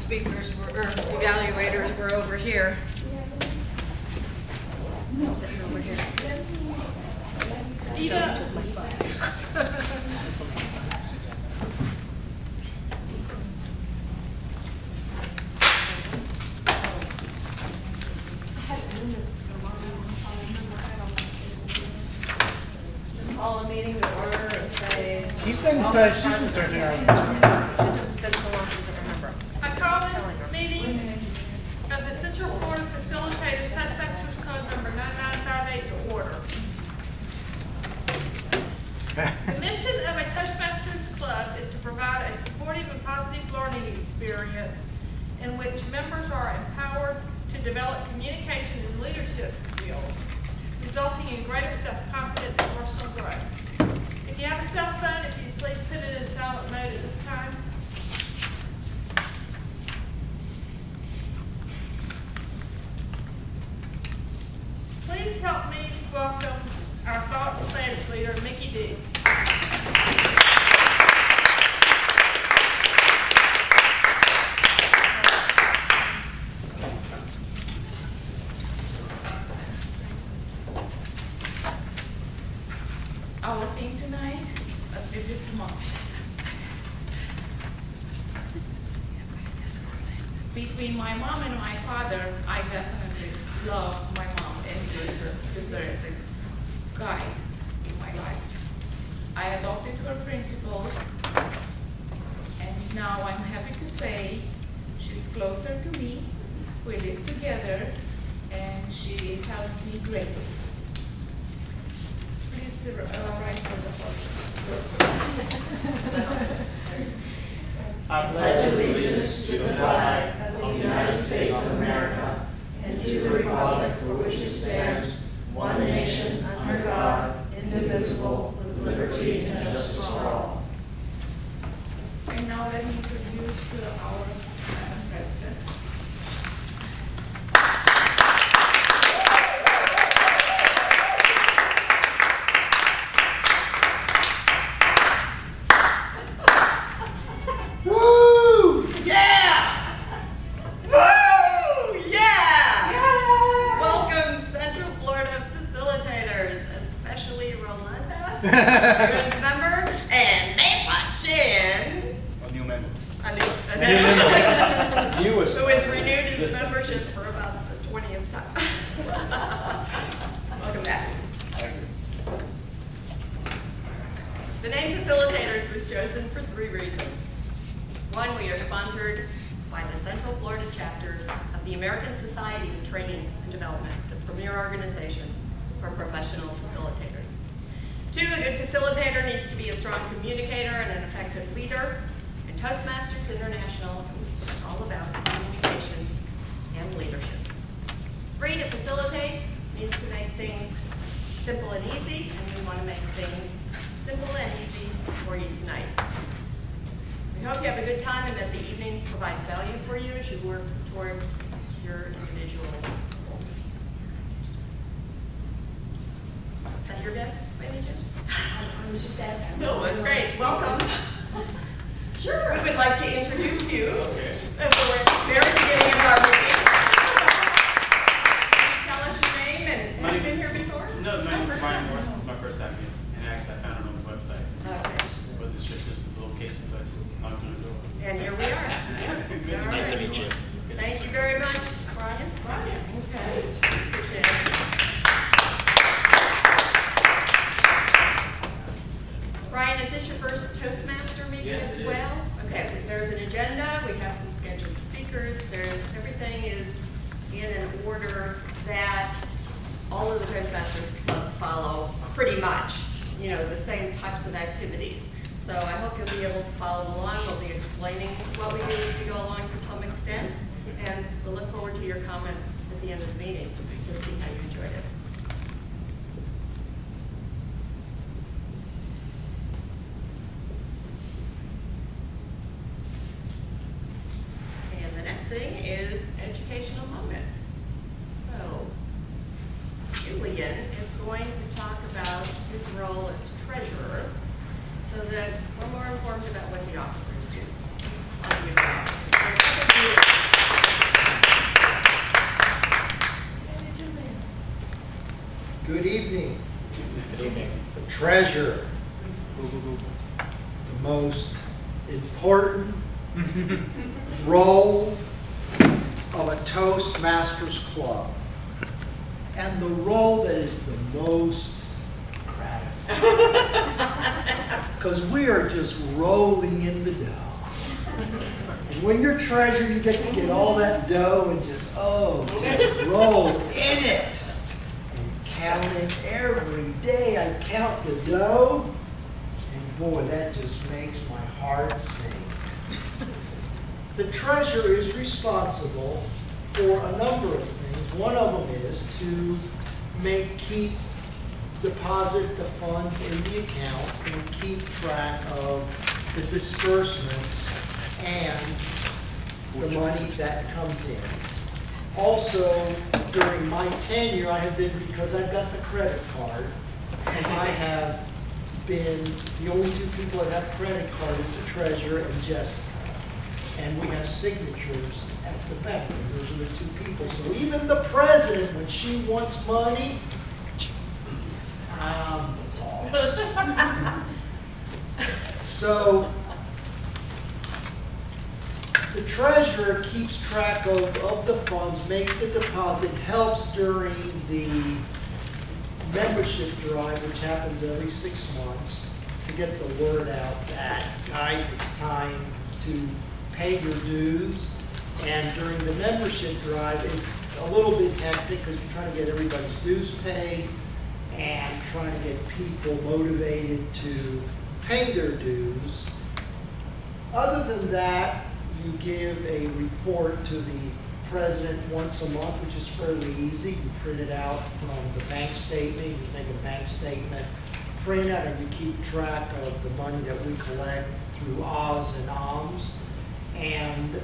speakers were, or evaluators were over here. I'm sitting over here. Ida. Took my spot. Call a meeting to order and say. She's been searching around. It's been so long since I remember. I call this meeting of the Central Florida Facilitators Toastmasters Code number 9958 to order. The mission of a Toastmasters Club is to provide a supportive and positive learning experience in which members are empowered to develop communication and leadership skills, resulting in greater self-confidence and personal growth. If you have a cell phone, if you please put it in silent mode at this time. Please help me welcome our thought pledge leader, Micki D. Our theme tonight, a tribute to mom. Between my mom and my father, I definitely love my mom and sister as a guide in my life. I adopted her principles, and now I'm happy to say she's closer to me. We live together, and she helps me greatly. Please rise for the photo. I pledge allegiance to the flag of the United States of America and to the republic for which it stands, one nation, under God, indivisible, with liberty and justice for all. And now let me introduce our Madam President. Woo! Yeah! Woo! Yeah! Welcome, Central Florida Facilitators, especially Rolanda, newest member, and Napa Chin. A new member. A new Newest. who has renewed his membership for about the 20th time. Welcome back. Thank you. The name Facilitators was chosen for 3 reasons. One, we are sponsored by the Central Florida Chapter of the American Society of Training and Development, the premier organization for professional facilitators. 2, a good facilitator needs to be a strong communicator and an effective leader. And Toastmasters International is all about communication and leadership. 3, to facilitate needs to make things simple and easy, and we want to make things simple and easy for you tonight. We hope you have a good time and that the evening provides value for you as you work towards your individual goals. Is that your desk, by any chance? I was just asking. No, that's great. Welcome. Sure. We would like to introduce you for the very beginning of our meeting. Can you tell us your name and have you been here before? No, my name is Brian Morris. This is my first time here, and actually I found it on the website. Okay. I wasn't sure if this was the location, so I just knocked on the door. And here we are. Good. All Nice to right. meet you. Thank you very much, Brian. Brian. Okay. Appreciate it. Brian, is this your first Toastmaster meeting Yes, as it well? is. Okay, so there's an agenda, we have some scheduled speakers, everything is in an order that all of the Toastmasters clubs follow pretty much, you know, the same types of activities. So I hope you'll be able to follow along. We'll be explaining what we do as we go along to some extent, and we'll look forward to your comments at the end of the meeting to see how you enjoyed it. And the next thing is educational moment. So Julian is going to talk about his role as treasurer so that we're more informed about what the officers do. On the officers. treasurer. The most important role of a Toastmasters club. And the role that is the most gratifying. Because we are just rolling in the dough. And when you're treasurer, you get to get all that dough and just roll in it. And count it every day. I count the dough. And boy, that just makes my heart sing. The treasurer is responsible for a number of things. One of them is to deposit the funds in the account and keep track of the disbursements and the money that comes in. Also, during my tenure, I have been, because I've got the credit card, and I have been, the only two people that have credit card is the treasurer and Jessica. And we have signatures at the bank, and those are the two people. So even the president, when she wants money, I'm the boss. So the treasurer keeps track of the funds, makes the deposit, helps during the membership drive, which happens every 6 months, to get the word out that, guys, it's time to pay your dues. And during the membership drive, it's a little bit hectic because you're trying to get everybody's dues paid and trying to get people motivated to pay their dues. Other than that, you give a report to the president once a month, which is fairly easy. You print it out from the bank statement, you just make a bank statement, print it, and you keep track of the money that we collect through Oz and OMS, and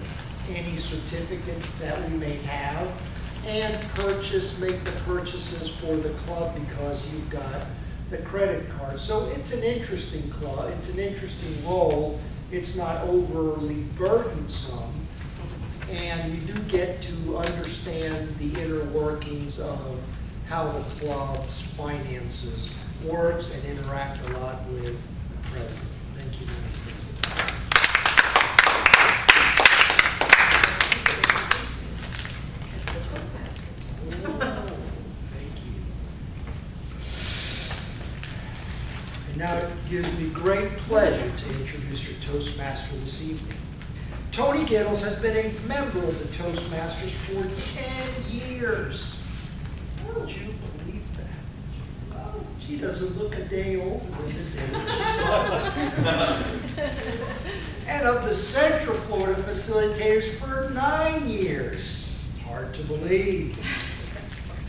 any certificates that we may have, and make the purchases for the club because you've got the credit card. So it's an interesting club, it's an interesting role. It's not overly burdensome, and you do get to understand the inner workings of how the club's finances works and interact a lot with the president. Thank you, Madam President. Now it gives me great pleasure to introduce your Toastmaster this evening. Toni Gittles has been a member of the Toastmasters for 10 years. Would you believe that? Oh, she doesn't look a day older than the day she's on. And of the Central Florida Facilitators for 9 years. Hard to believe.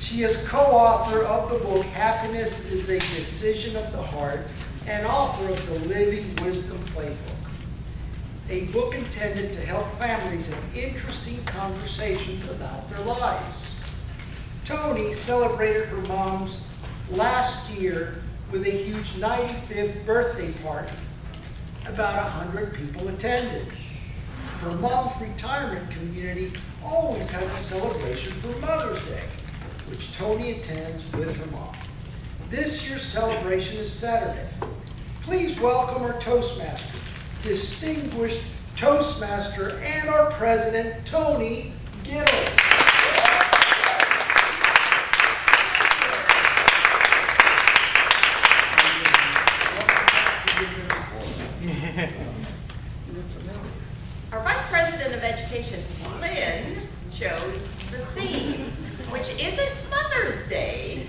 She is co-author of the book, Happiness is a Decision of the Heart, and author of the Living Wisdom Playbook, a book intended to help families have interesting conversations about their lives. Toni celebrated her mom's last year with a huge 95th birthday party. About 100 people attended. Her mom's retirement community always has a celebration for Mother's Day, which Toni attends with her mom. This year's celebration is Saturday. Please welcome our Toastmaster, distinguished Toastmaster, and our president, Toni Gittles. Our Vice President of Education, Lynn, chose the theme, which isn't Mother's Day,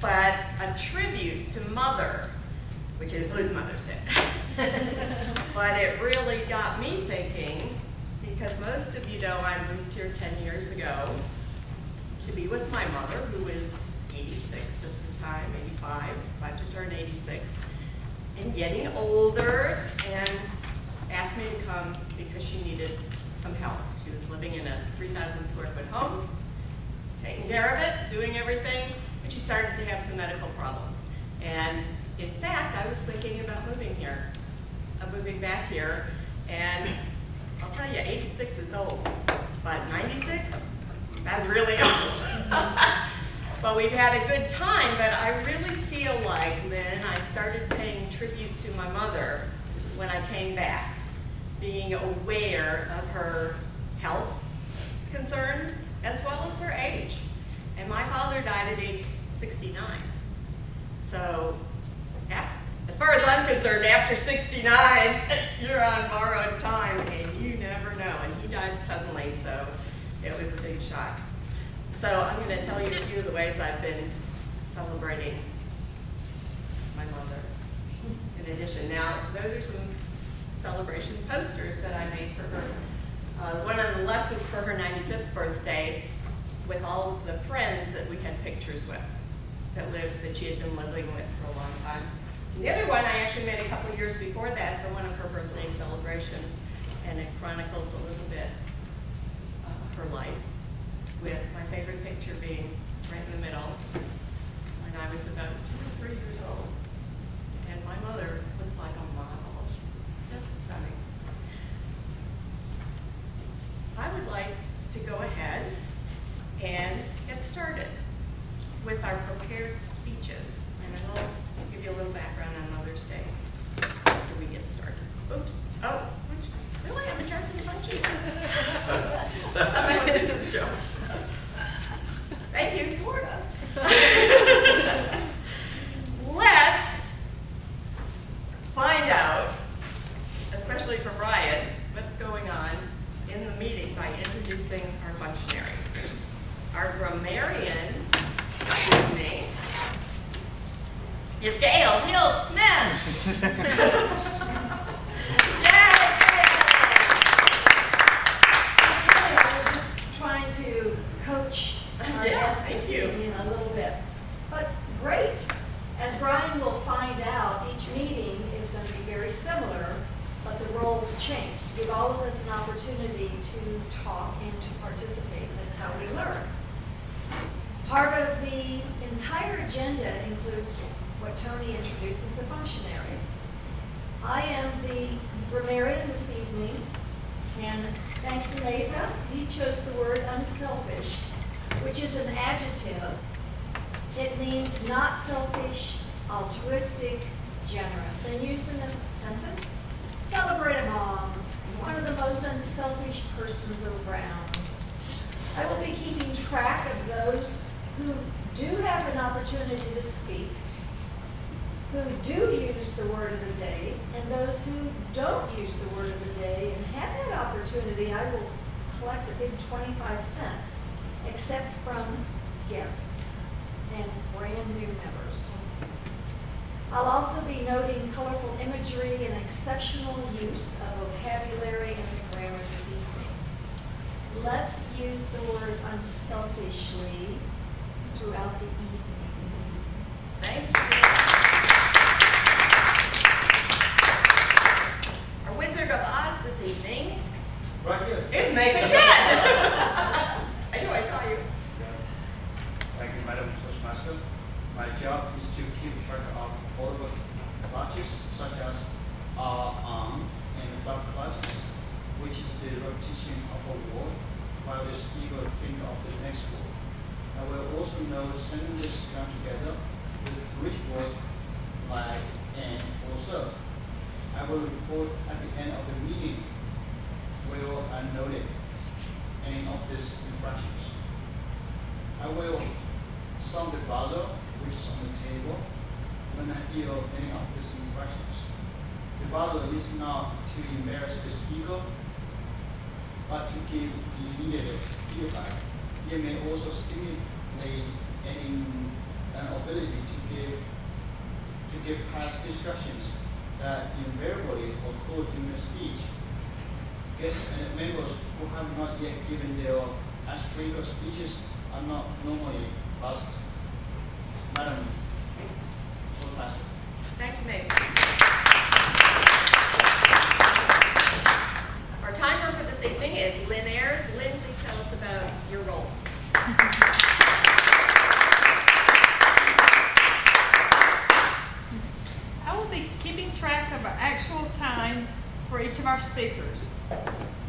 but a tribute to Mother, which includes Mother's Day. But it really got me thinking, because most of you know I moved here 10 years ago to be with my mother, who is 86 at the time, 85, about to turn 86, and getting older, and asked me to come because she needed some help. She was living in a 3,000 square foot home, taking care of it, doing everything, but she started to have some medical problems. And in fact, I was thinking about moving back here, and I'll tell you, 86 is old, but 96, that's really old. But we've had a good time, but I really feel feel like, Lynn, I started paying tribute to my mother when I came back, being aware of her health concerns as well as her age. And my father died at age 69. So, as far as I'm concerned, after 69, you're on borrowed time and you never know. And he died suddenly, so it was a big shock. So I'm going to tell you a few of the ways I've been celebrating my mother. In addition, now those are some celebration posters that I made for her. The one on the left is for her 95th birthday with all of the friends that we had pictures with that she had been living with for a long time. And the other one I actually made a couple of years before that for one of her birthday celebrations, and it chronicles a little bit of her life, with my favorite picture being right in the middle when I was about 2 or 3 years old. And my mother was like a model, just stunning. I would like to go ahead and get started with our prepared speeches. And I'll give you a little background on Mother's Day after we get started. Oops. Oh, really? I'm in charge of the function? That was just a joke. Thank you, sort of. Let's find out, especially for Brian, what's going on in the meeting by introducing our functionaries. Our grammarian evening is Gail Hill-Smith. I was just trying to coach our guests this thank you. evening a little bit. But great. As Brian will find out, each meeting is going to be very similar, but the roles change. To give all of us an opportunity to talk and to participate. That's how we learn. Part of the entire agenda includes what Toni introduces, the functionaries. I am the grammarian this evening, and thanks to Nathan, he chose the word unselfish, which is an adjective. It means not selfish, altruistic, generous. And used in a sentence, celebrate a mom, one of the most unselfish persons around. I will be keeping track of those who do have an opportunity to speak, who do use the word of the day, and those who don't use the word of the day and have that opportunity. I will collect a big 25 cents, except from guests and brand new members. I'll also be noting colorful imagery and exceptional use of vocabulary and grammar this evening. Let's use the word unselfishly throughout the evening. Thank you. Our Wizard of Oz this evening Right here. is Megan Chen. I knew I saw you. Thank you, Madam Toastmaster. My job is to keep track of all the clutches, such as arm and dog clutches, which is the repetition of a word, while the speaker think of the next word. I will also know sentences come together with which words like and or so. I will report at the end of the meeting where I noted any of these infractions. I will sound the buzzer, which is on the table, when I hear any of these infractions. The buzzer is not to embarrass the speaker, but to give immediate feedback. It may also stimulate an ability to give past instructions that invariably occur during the speech. Guests and members who have not yet given their icebreaker speeches are not normally asked. Madam Toastmaster. Thank you, Megan. Our timer for this evening is Lynn Ayers. Lynn, please tell us about your role. I will be keeping track of our actual time for each of our speakers.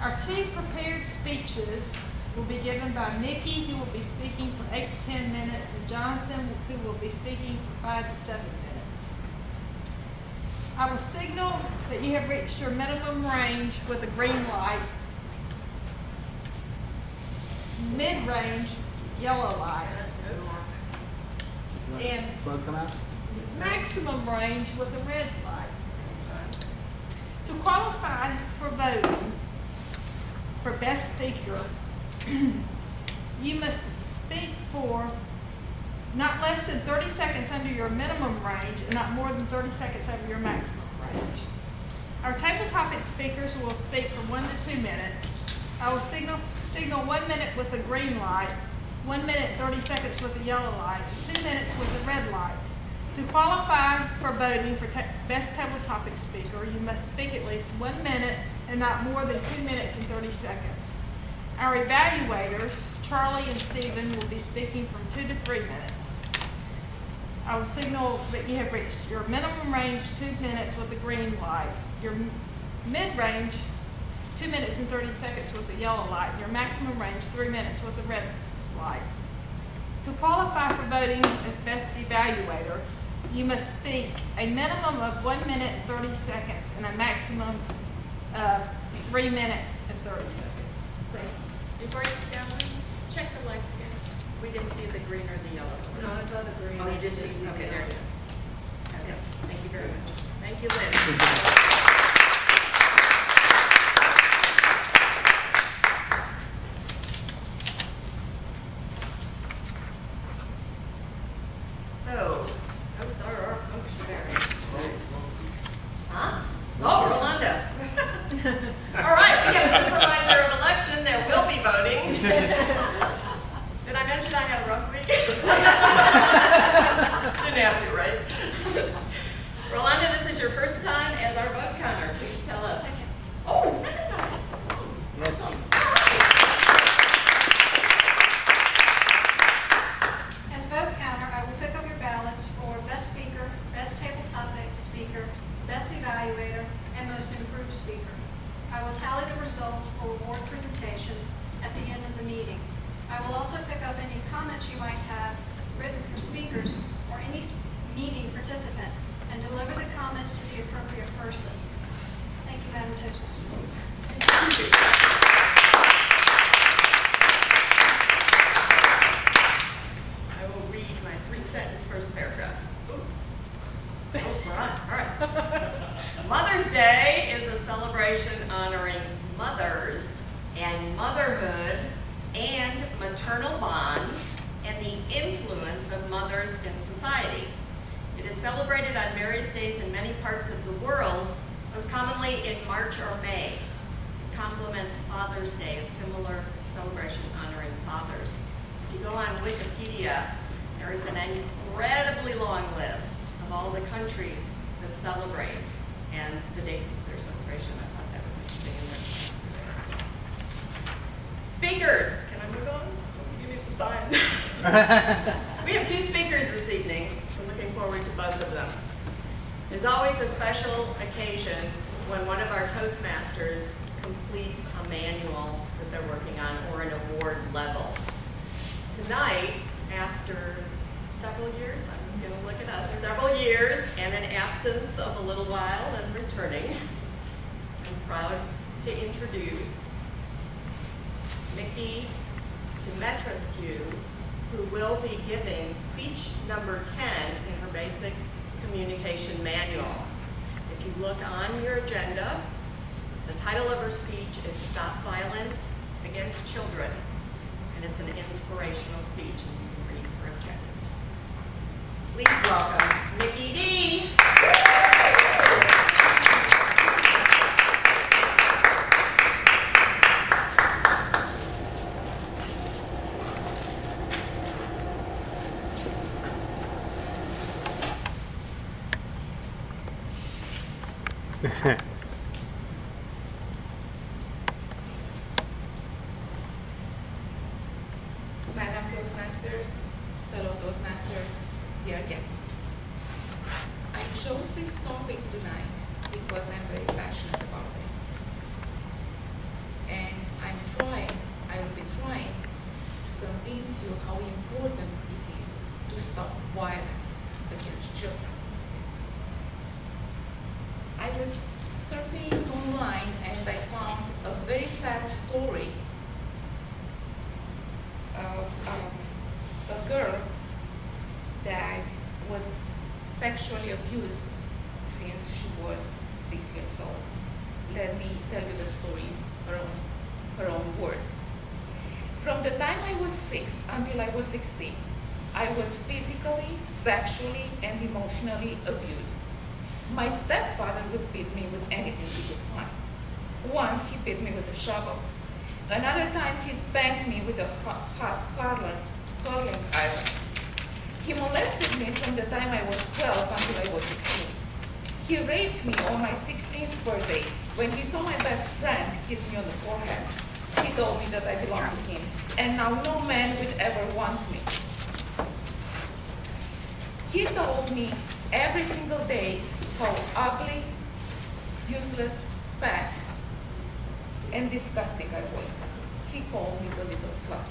Our two prepared speeches will be given by Micki, who will be speaking for 8 to 10 minutes, and Jonathan, who will be speaking for 5 to 7 minutes. I will signal that you have reached your minimum range with a green light, mid-range, yellow light, and Plug come out? maximum range with a red light. To qualify for voting for best speaker, you must speak for not less than 30 seconds under your minimum range and not more than 30 seconds over your maximum range. Our table topic speakers will speak for 1 to 2 minutes. I will signal 1 minute with a green light, 1 minute 30 seconds with a yellow light, and 2 minutes with a red light. To qualify for voting for best table topic speaker, you must speak at least 1 minute and not more than 2 minutes and 30 seconds. Our evaluators, Charlie and Stephen, will be speaking from 2 to 3 minutes. I will signal that you have reached your minimum range, 2 minutes with a green light, your mid-range, 2 minutes and 30 seconds with a yellow light, and your maximum range, 3 minutes with a red light. To qualify for voting as best evaluator, you must speak a minimum of 1 minute and 30 seconds and a maximum of 3 minutes and 30 seconds. Thank you. Before you sit down, check the lights again. We didn't see the green or the yellow. No, I saw the green. Oh, you did see, okay, there you go. Okay, thank you very much. Thank you, Lynn. So, those are our functionaries. Huh? Oh, Rolanda. All right, we have a supervisor of election. There will be voting. Did I mention I had a rough week? Didn't have to, right? Rolanda, this is your first time as our vote counter. Please tell us. Oh, second time. Yes. Awesome. As vote counter, I will pick up your ballots for best speaker, best table topic speaker, best evaluator, and most improved speaker. I will tally the results for award presentations at the end of the meeting. I will also pick up any comments you might have written for speakers or any meeting participant and deliver the comments to the appropriate person. Thank you, Madam Toastmaster. I will read my 3-sentence first paragraph. Ooh. Oh, we're on. All right. Mother's Day is a celebration honoring mothers and motherhood and maternal bonds and the influence of mothers in society. It is celebrated on various days in many parts of the world, most commonly in March or May. It complements Father's Day, a similar celebration honoring fathers. If you go on Wikipedia, there is an incredibly long list of all the countries that celebrate and the dates of their celebration. I thought that was interesting in there. Speakers, can I move on? Somebody give me the sign. We have 2 speakers this evening. We're looking forward to both of them. There's always a special occasion when one of our Toastmasters completes a manual that they're working on or an award level. Tonight, after several years, I'm just going to look it up, several years and an absence of a little while and returning, I'm proud to introduce Micki Demetrescu, who will be giving speech number 10 in her basic communication manual. If you look on your agenda, the title of her speech is Stop Violence Against Children, and it's an inspirational speech, and you can read her objectives. Please welcome Micki D. Madam Toastmasters, fellow Toastmasters, dear guests. I chose this topic tonight because I'm very passionate about it. And I will be trying violence against children. I was surfing online and I found a very sad story of a girl that was sexually abused since she was 6 years old. Let me tell you the story in her own words. From the time I was 6 until I was 16, I was physically, sexually, and emotionally abused. My stepfather would beat me with anything he could find. Once he beat me with a shovel. Another time he spanked me with a hot curling iron. He molested me from the time I was 12 until I was 16. He raped me on my 16th birthday when he saw my best friend kiss me on the forehead. He told me that I belonged to him, and now no man would ever want me. He told me every single day how ugly, useless, fat, and disgusting I was. He called me the little slut.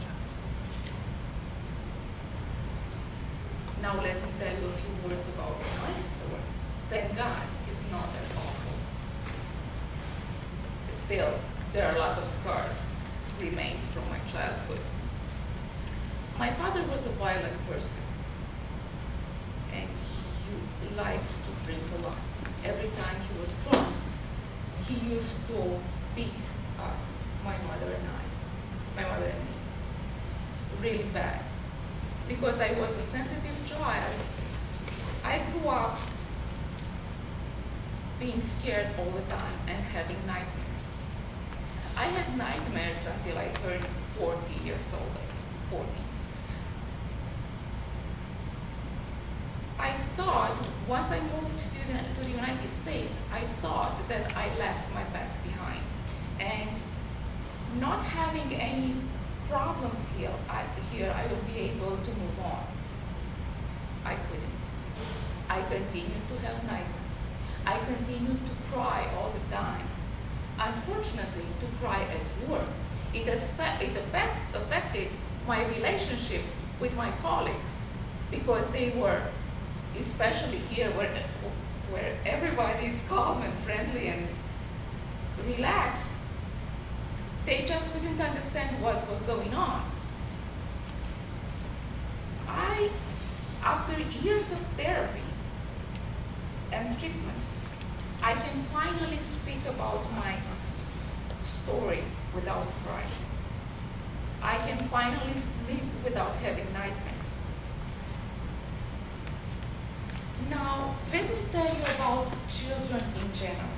Now let me tell you a few words about my story. Thank God it's not that awful. Still, there are a lot of scars remain from my childhood. My father was a violent person, and he liked to drink a lot. Every time he was drunk, he used to beat us, my mother and me, really bad. Because I was a sensitive child, I grew up being scared all the time and having nightmares. I had nightmares until I turned 40 years old, 40. I thought, once I moved to the United States, I thought that I left my past behind. And not having any problems here, I would be able to move on. I couldn't. I continued to have nightmares. I continued to cry all the time. Unfortunately, to cry at work, it affected my relationship with my colleagues, because they were, especially here where everybody is calm and friendly and relaxed, they just couldn't understand what was going on. After years of therapy and treatment, I can finally speak about my story without crying. I can finally sleep without having nightmares. Now, let me tell you about children in general.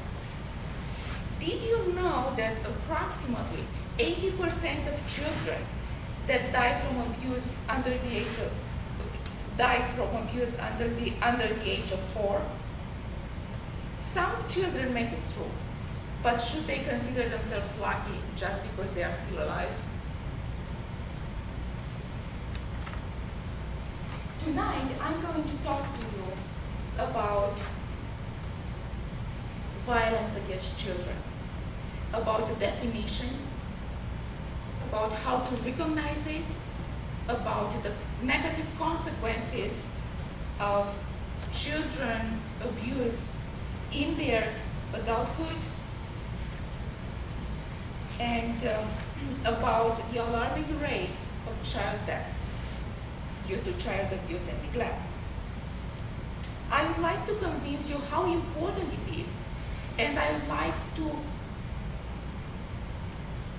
Did you know that approximately 80% of children that die from abuse under the age of 4? Some children make it through, but should they consider themselves lucky just because they are still alive? Tonight, I'm going to talk to you about violence against children, about the definition, about how to recognize it, about the negative consequences of children abuse in their adulthood, and about the alarming rate of child deaths due to child abuse and neglect. I would like to convince you how important it is, and I would like to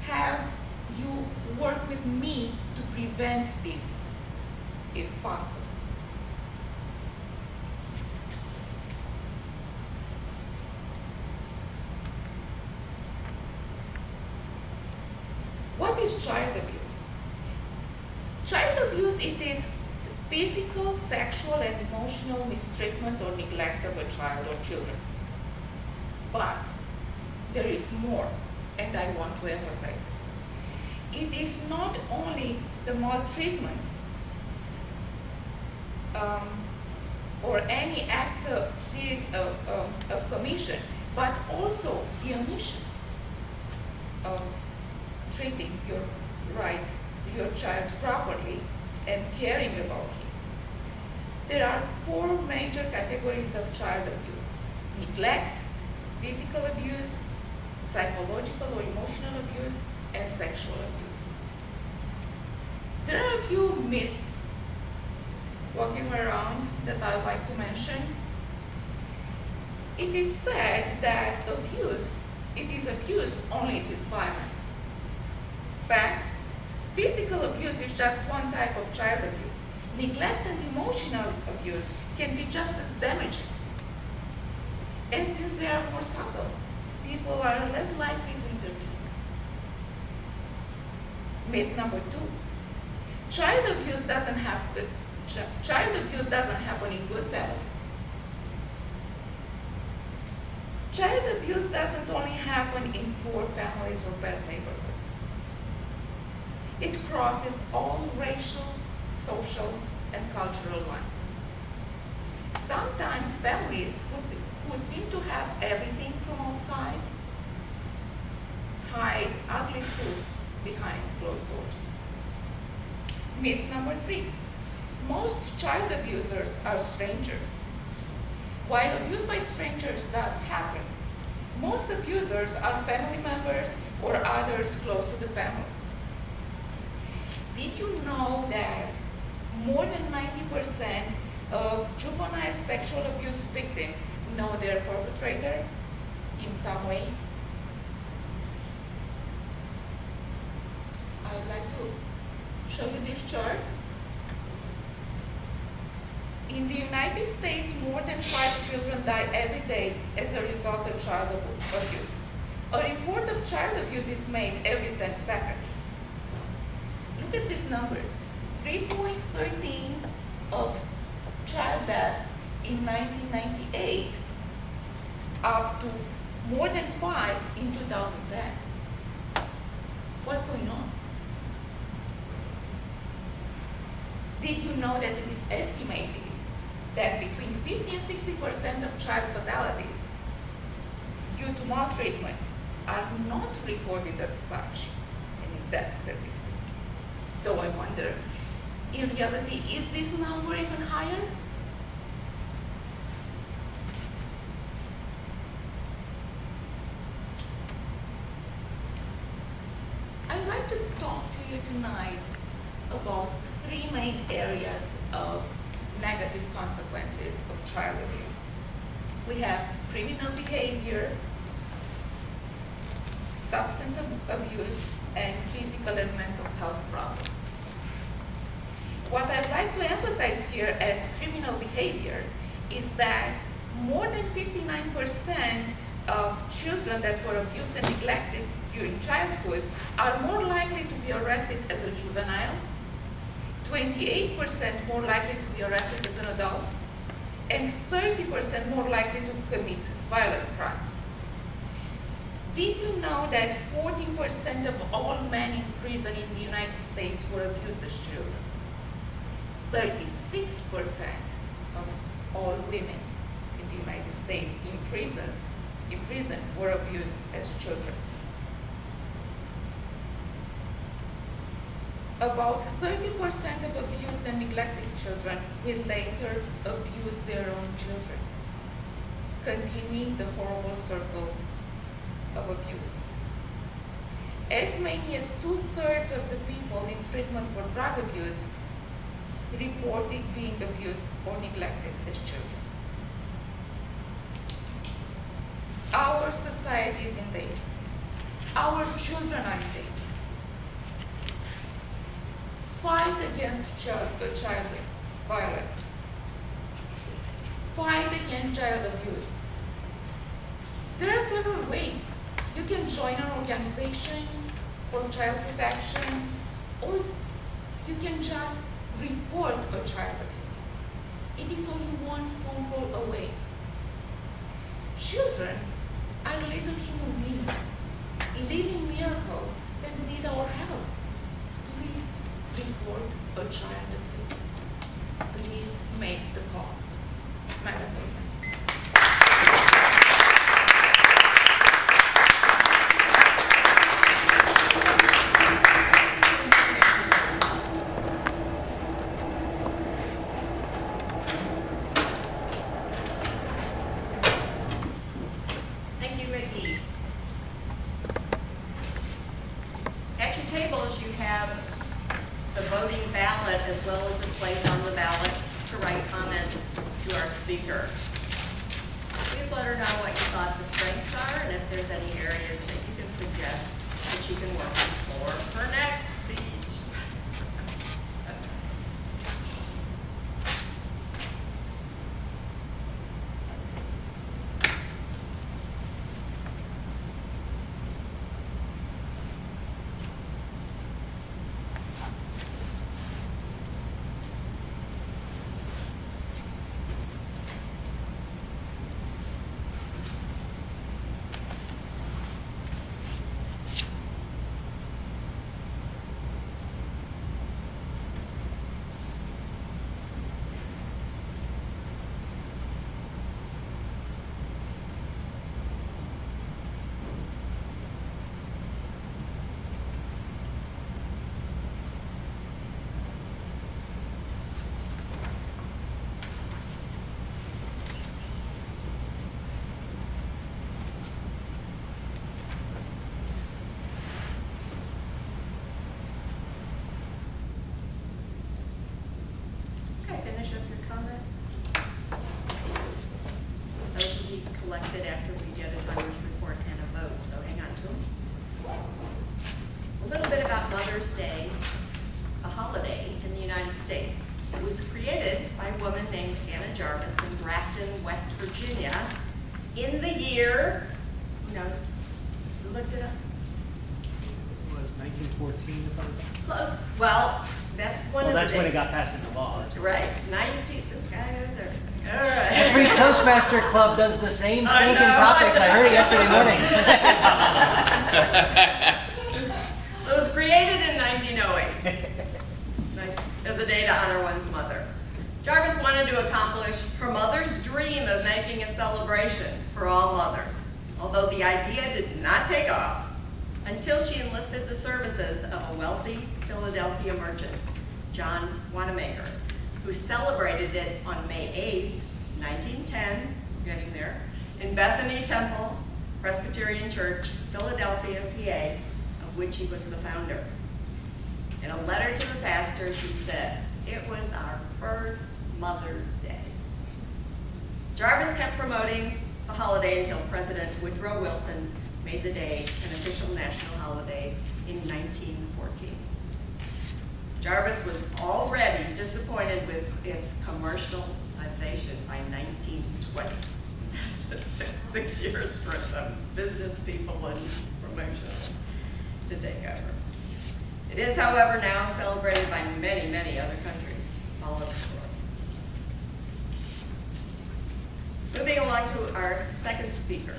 have you work with me to prevent this, if possible. What is child abuse? Child abuse, it is the physical, sexual, and emotional mistreatment or neglect of a child or children. But there is more, and I want to emphasize this. It is not only the maltreatment or any acts of series of commission, but also the omission of treating your child properly and caring about him. There are four major categories of child abuse: neglect, physical abuse, psychological or emotional abuse, and sexual abuse. There are a few myths walking around that I'd like to mention. It is said that it is abuse only if it's violent. Fact, physical abuse is just one type of child abuse. Neglect and emotional abuse can be just as damaging. And since they are more subtle, people are less likely to intervene. Myth number 2. Child abuse doesn't happen in good families. Child abuse doesn't only happen in poor families or bad neighborhoods. It crosses all racial, social, and cultural lines. Sometimes families who seem to have everything from outside hide ugly truth behind closed doors. Myth number 3. Most child abusers are strangers. While abuse by strangers does happen, most abusers are family members or others close to the family. Did you know that more than 90% of juvenile sexual abuse victims know their perpetrator in some way? I would like to show you this chart. In the United States, more than 5 children die every day as a result of child abuse. A report of child abuse is made every 10 seconds. Look at these numbers. 3.13 of child deaths in 1998, up to more than 5 in 2010. What's going on? Did you know that it is estimated that between 50 and 60% of child fatalities due to maltreatment are not recorded as such in death certificates? So I wonder, in reality, is this number even higher? I'd like to talk to you tonight about 3 main areas of negative consequences of child abuse. We have criminal behavior, substance abuse, and physical and mental health problems. What I'd like to emphasize here as criminal behavior is that more than 59% of children that were abused and neglected during childhood are more likely to be arrested as a juvenile, 28% more likely to be arrested as an adult, and 30% more likely to commit violent crimes. Did you know that 14% of all men in prison in the United States were abused as children? 36% of all women in the United States in prison were abused as children. About 30% of abused and neglected children will later abuse their own children, continuing the horrible circle of abuse. As many as 2/3 of the people in treatment for drug abuse reported being abused or neglected as children. Our society is in danger. Our children are in danger. Fight against child violence. Fight against child abuse. There are several ways. You can join an organization for child protection, or you can just report a child abuse. It is only one phone call away. Children are little human beings, living miracles that need our help. Please report a child abuse. Please make the call. Madam Toastmaster. tables, you have the voting ballot as well as a place on the ballot to write comments to our speaker. Please let her know what you thought the strengths are and if there's any areas that you can suggest that she can work on for her next speech. Finish up your comments. Those will be collected after we get a timer's report and a vote, so hang on to them. A little bit about Mother's Day, a holiday in the United States. It was created by a woman named Anna Jarvis in Grafton, West Virginia, in the year, who knows? Who looked it up? It was 1914, if I'm Close. Well, that's one of the that's when it dates. got passed into law. That's Right, 19, this guy over there. All right. Every Toastmaster club does the same I stinking know, topics. I heard it yesterday morning. It was created in 1908. Nice. As a day to honor one's mother. Jarvis wanted to accomplish her mother's dream of making a celebration for all mothers, although the idea did not take off until she enlisted the services of a wealthy Philadelphia merchant, John Wanamaker, who celebrated it on May 8th, 1910, we're getting there, in Bethany Temple Presbyterian Church, Philadelphia, PA, of which he was the founder. In a letter to the pastors, he said, "It was our first Mother's Day." Jarvis kept promoting the holiday until President Woodrow Wilson made the day an official national holiday in 1914. Jarvis was already disappointed with its commercialization by 1920. 6 years for some business people and promotion to take over. It is, however, now celebrated by many, many other countries all over the world. Moving along to our second speaker.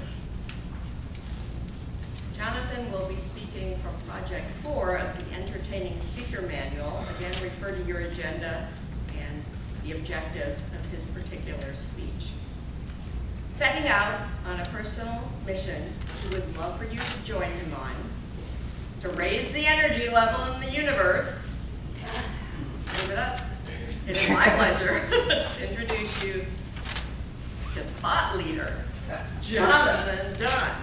Jonathan will be speaking from Project 4 of the Entertaining Speaker Manual. Again, refer to your agenda and the objectives of his particular speech. Setting out on a personal mission he would love for you to join him on, to raise the energy level in the universe. Move it up. It is my pleasure to introduce you to thought leader, Jonathan Dunn.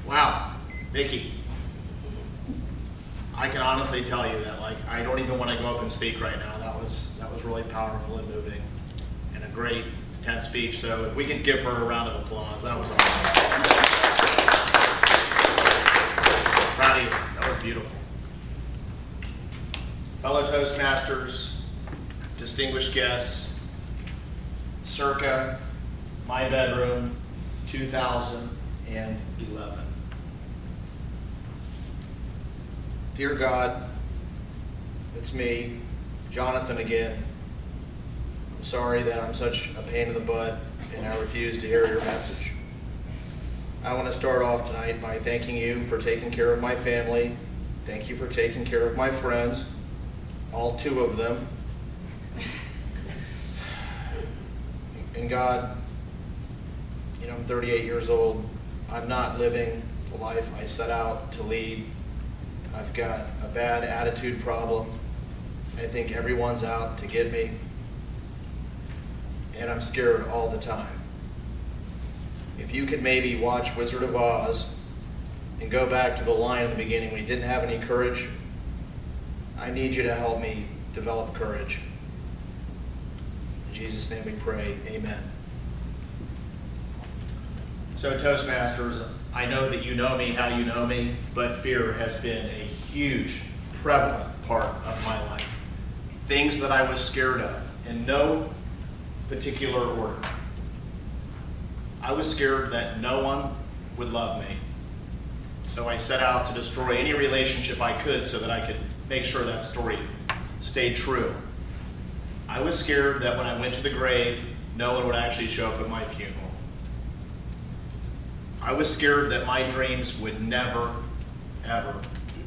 Wow, Micki, I can honestly tell you that, like, I don't even want to go up and speak right now. That was really powerful and moving, and a great, intense speech. So if we could give her a round of applause, that was awesome. Proud of you. That was beautiful. Fellow Toastmasters, distinguished guests, circa my bedroom, 2011. Dear God, it's me, Jonathan again. I'm sorry that I'm such a pain in the butt and I refuse to hear your message. I want to start off tonight by thanking you for taking care of my family. Thank you for taking care of my friends, all 2 of them. And God, you know, I'm 38 years old. I'm not living the life I set out to lead. I've got a bad attitude problem. I think everyone's out to get me. and I'm scared all the time. If you could maybe watch Wizard of Oz and go back to the line in the beginning when he didn't have any courage, I need you to help me develop courage. In Jesus' name we pray, amen. So Toastmasters, I know that you know me how you know me, but fear has been a huge, prevalent part of my life. Things that I was scared of in no particular order. I was scared that no one would love me. So I set out to destroy any relationship I could so that I could make sure that story stayed true. I was scared that when I went to the grave, no one would actually show up at my funeral. I was scared that my dreams would never, ever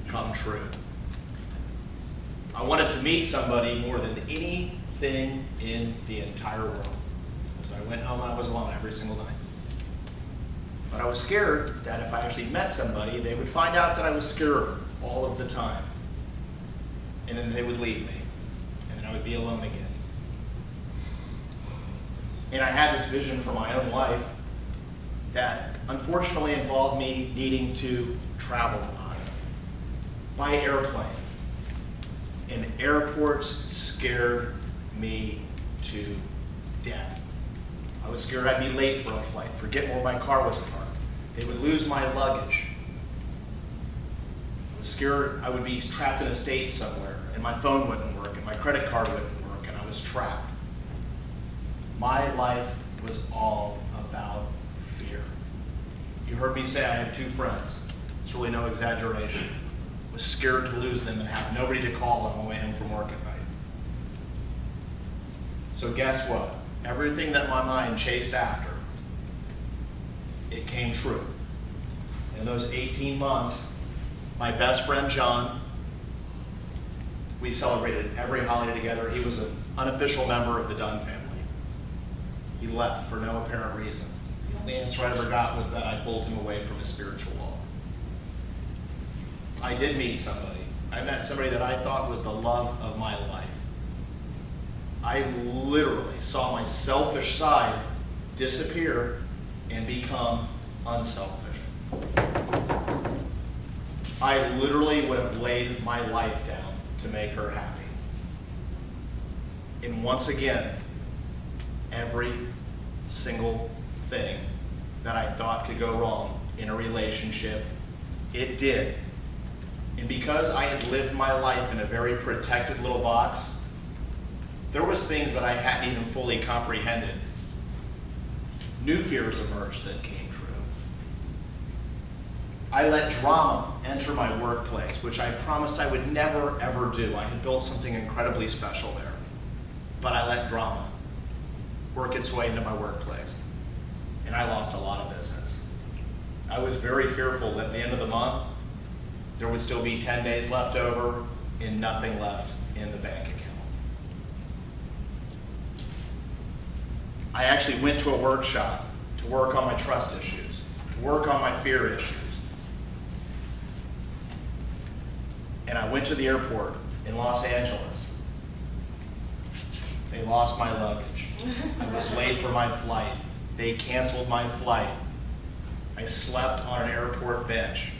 come true. I wanted to meet somebody more than anything in the entire world. As I went home, I was alone every single night. But I was scared that if I actually met somebody, they would find out that I was scared all of the time. And then they would leave me. And then I would be alone again. And I had this vision for my own life that unfortunately involved me needing to travel a lot by airplane. And airports scared me to death. I was scared I'd be late for a flight, forget where my car was parked. They would lose my luggage. I was scared I would be trapped in a state somewhere and my phone wouldn't work and my credit card wouldn't work and I was trapped. My life was all about fear. You heard me say I had 2 friends. It's really no exaggeration. I was scared to lose them and have nobody to call on my way home from work at night. So guess what? Everything that my mind chased after, it came true. In those 18 months, my best friend John, we celebrated every holiday together. He was an unofficial member of the Dunn family. He left for no apparent reason. The only answer I ever got was that I pulled him away from his spiritual walk. I did meet somebody. I met somebody that I thought was the love of my life. I literally saw my selfish side disappear and become unselfish. I literally would have laid my life down to make her happy. And once again, every single thing that I thought could go wrong in a relationship, it did. And because I had lived my life in a very protected little box, there was things that I hadn't even fully comprehended. New fears emerged that came true. I let drama enter my workplace, which I promised I would never, ever do. I had built something incredibly special there. But I let drama work its way into my workplace. And I lost a lot of business. I was very fearful that at the end of the month, there would still be 10 days left over and nothing left in the bank account. I actually went to a workshop to work on my trust issues, to work on my fear issues. And I went to the airport in Los Angeles. They lost my luggage. I was late for my flight. They canceled my flight. I slept on an airport bench.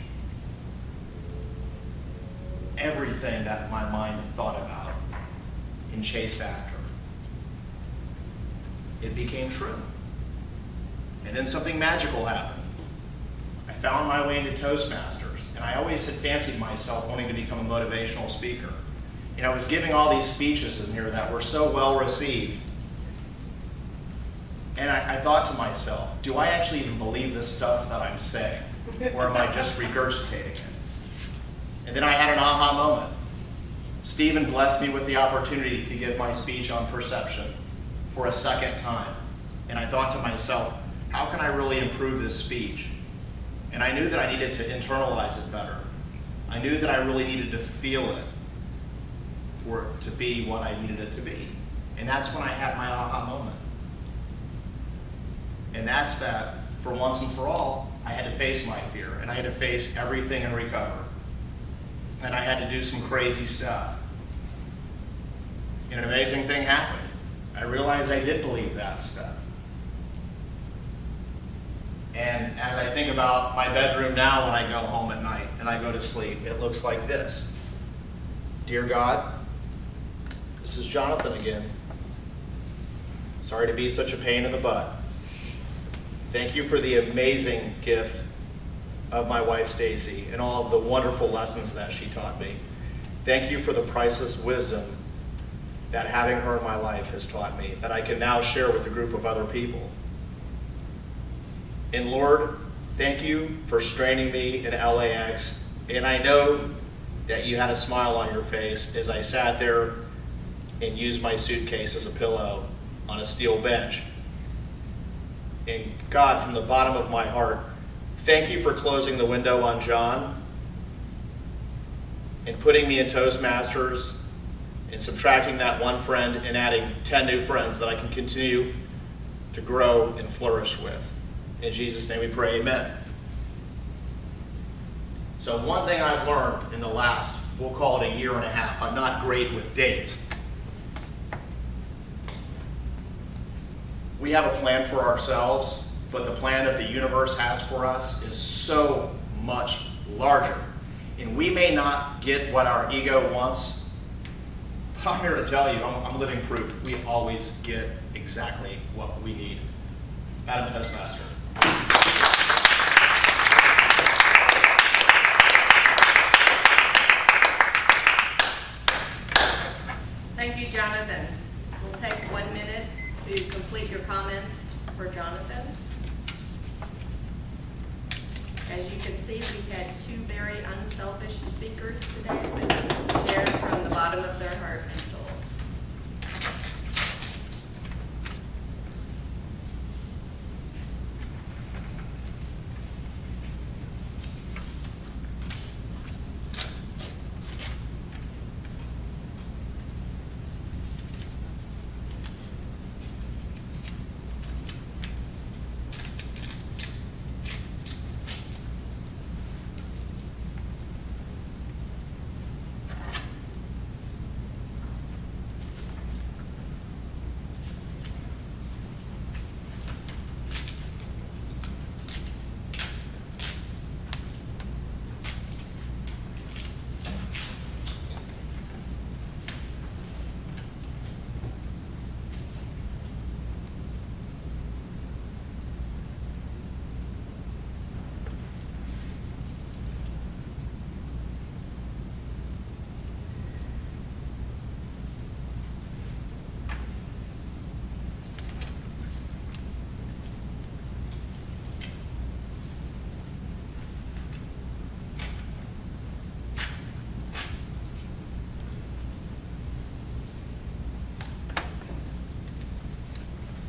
Everything that my mind thought about and chased after, it became true. And then something magical happened. I found my way into Toastmasters, and I always had fancied myself wanting to become a motivational speaker. And I was giving all these speeches in here that were so well received. And I thought to myself, do I actually even believe this stuff that I'm saying? Or am I just regurgitating it? And then I had an aha moment. Stephen blessed me with the opportunity to give my speech on perception for a second time. And I thought to myself, how can I really improve this speech? And I knew that I needed to internalize it better. I knew that I really needed to feel it for it to be what I needed it to be. And that's when I had my aha moment. And that's that, for once and for all, I had to face my fear, and I had to face everything and recover. And I had to do some crazy stuff. And an amazing thing happened. I realized I did believe that stuff. And as I think about my bedroom now when I go home at night and I go to sleep, it looks like this. Dear God, this is Jonathan again. Sorry to be such a pain in the butt. Thank you for the amazing gift of my wife Stacy and all of the wonderful lessons that she taught me. Thank you for the priceless wisdom that having her in my life has taught me, that I can now share with a group of other people. And Lord, thank you for straining me in LAX. And I know that you had a smile on your face as I sat there and used my suitcase as a pillow on a steel bench. And God, from the bottom of my heart, thank you for closing the window on John and putting me in Toastmasters and subtracting that one friend and adding 10 new friends that I can continue to grow and flourish with. In Jesus' name we pray, amen. So one thing I've learned in the last, we'll call it a year and a half, I'm not great with dates. We have a plan for ourselves, but the plan that the universe has for us is so much larger. And we may not get what our ego wants, but I'm here to tell you, I'm living proof. We always get exactly what we need. Madam Toastmaster. Thank you, Jonathan. We'll take 1 minute to complete your comments for Jonathan. As you can see, we had two very unselfish speakers today with shares from the bottom of their heart and soul.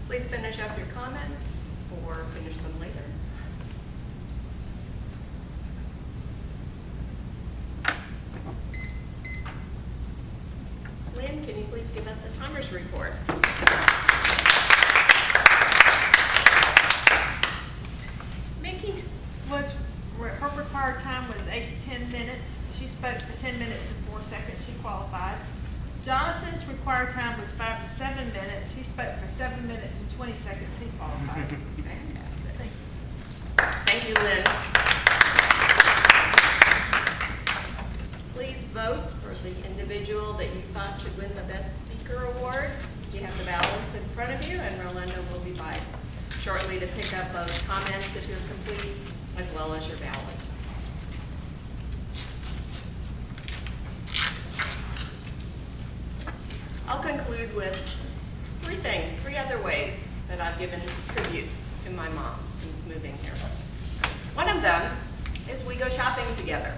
Please finish up your comments or finish them later. Lynn, can you please give us a timer's report? Micki was, her required time was 8 to 10 minutes. She spoke for 10 minutes and 4 seconds. She qualified. Jonathan's required time was 5 to 7 minutes. He spoke for 7 minutes and 20 seconds. He qualified. Fantastic. Thank you, Lynn. Please vote for the individual that you thought should win the Best Speaker Award. You have the ballots in front of you, and Rolando will be by shortly to pick up those comments if you're complete, as well as your ballot. I'll conclude with three other ways that I've given tribute to my mom since moving here. One of them is we go shopping together.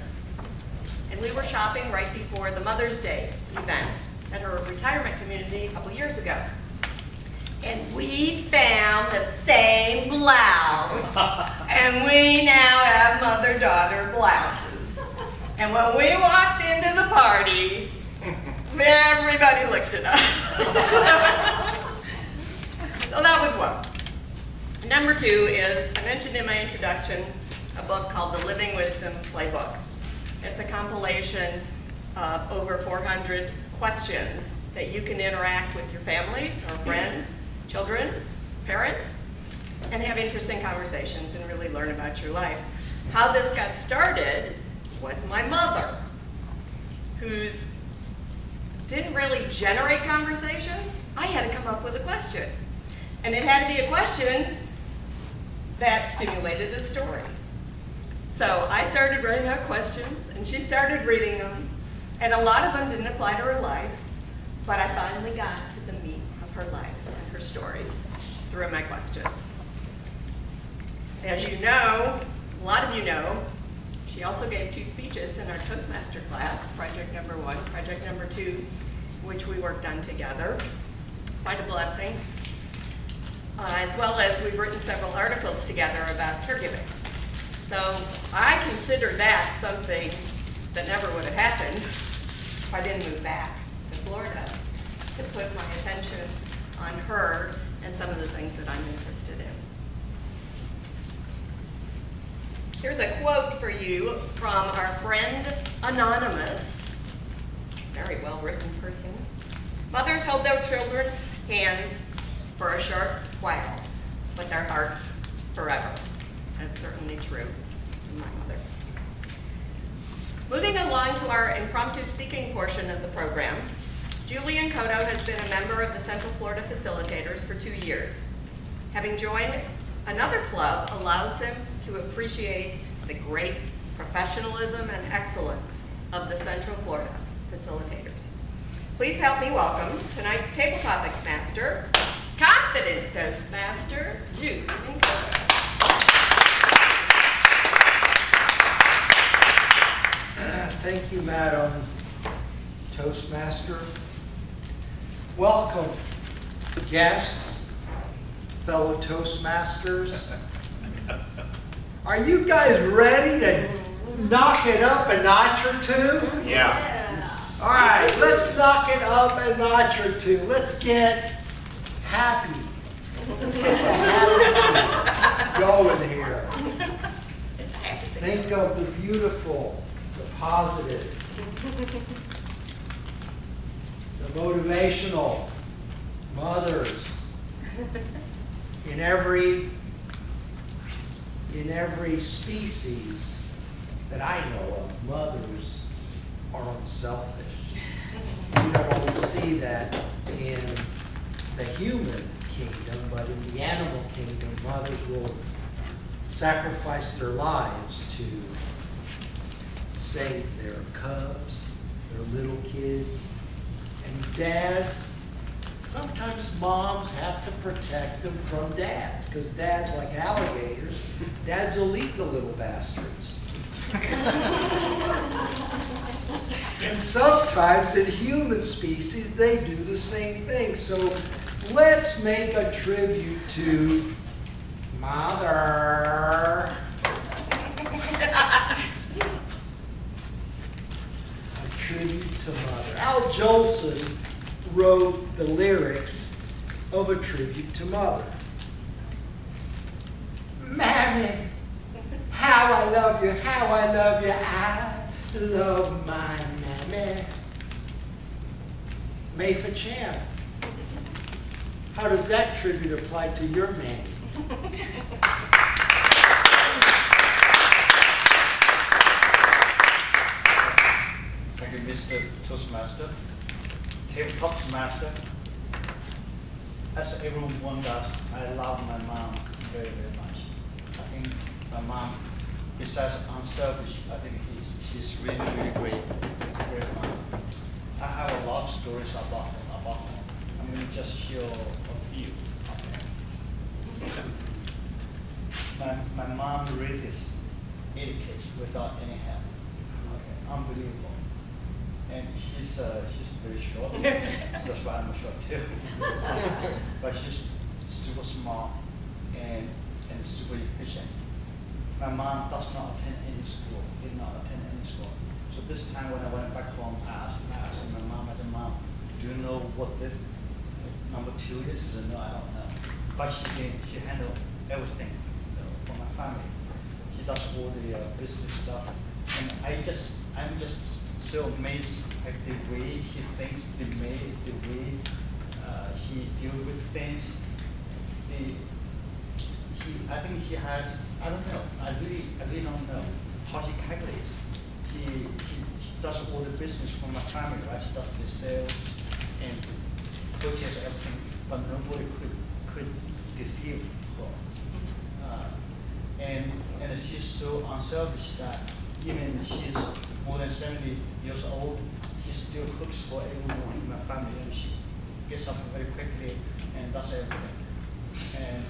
And we were shopping right before the Mother's Day event at her retirement community a couple years ago. And we found the same blouse. And we now have mother-daughter blouses. And when we walked into the party, everybody looked at us. So that was one. Number two is, I mentioned in my introduction, a book called The Living Wisdom Playbook. It's a compilation of over 400 questions that you can interact with your families or friends, children, parents, and have interesting conversations and really learn about your life. How this got started was my mother, who's didn't really generate conversations. I had to come up with a question. And it had to be a question that stimulated a story. So I started writing out questions, and she started reading them, and a lot of them didn't apply to her life, but I finally got to the meat of her life and her stories through my questions. As you know, a lot of you know, she also gave 2 speeches in our Toastmaster class, project number 1, project number 2, which we worked on together. Quite a blessing. As well as we've written several articles together about caregiving. So I consider that something that never would have happened if I didn't move back to Florida to put my attention on her and some of the things that I'm interested in. Here's a quote for you from our friend Anonymous, very well-written person. Mothers hold their children's hands for a short while, but their hearts forever. That's certainly true for my mother. Moving along to our impromptu speaking portion of the program, Julian Cotto has been a member of the Central Florida Facilitators for 2 years. Having joined another club allows him to appreciate the great professionalism and excellence of the Central Florida Facilitators. Please help me welcome tonight's table topics master, confident Toastmaster, Julian Cotto. Thank you, Madam Toastmaster. Welcome, guests, fellow Toastmasters. Are you guys ready to knock it up a notch or 2? Yeah. All right, let's knock it up a notch or 2. Let's get happy. Let's get the happy going here. Think of the beautiful, the positive, the motivational mothers. In every species that I know of, mothers are unselfish. You don't always see that in the human kingdom, but in the animal kingdom, mothers will sacrifice their lives to save their cubs, their little kids. And dads, sometimes moms have to protect them from dads, because dads, like alligators, dads will eat the little bastards. And sometimes in human species, they do the same thing. So let's make a tribute to Mother. A tribute to Mother. Al Jolson wrote the lyrics of a tribute to Mother. Mammy, how I love you, how I love you, I love my mammy. Mayfa Chan, how does that tribute apply to your mammy? Thank you, Mr. Toastmaster. Table Toastmaster. As everyone does, I love my mom very, very much. I think my mom, besides unselfish, I think she's really, really great mom. I have a lot of stories about her. I'm going to just share a few of them. My mom raises 8 kids without any help. Okay, unbelievable. And she's very short. That's why I'm short too. But she's super smart and super efficient. My mom does not attend any school, did not attend any school. So this time when I went back home, I asked my mom, I said, Mom, do you know what this number 2 is? She said, no, I don't know. But she handled everything for my family. She does all the business stuff. And I'm just so amazed at the way he thinks, the way he deals with things. I think he has, I don't know, I really don't know how he calculates. He does all the business for my family, right? He does the sales and purchase everything, but nobody could deceive her. And she's so unselfish that even she's more than 70 years old, she still cooks for everyone in my family, and she gets up very quickly and does everything. And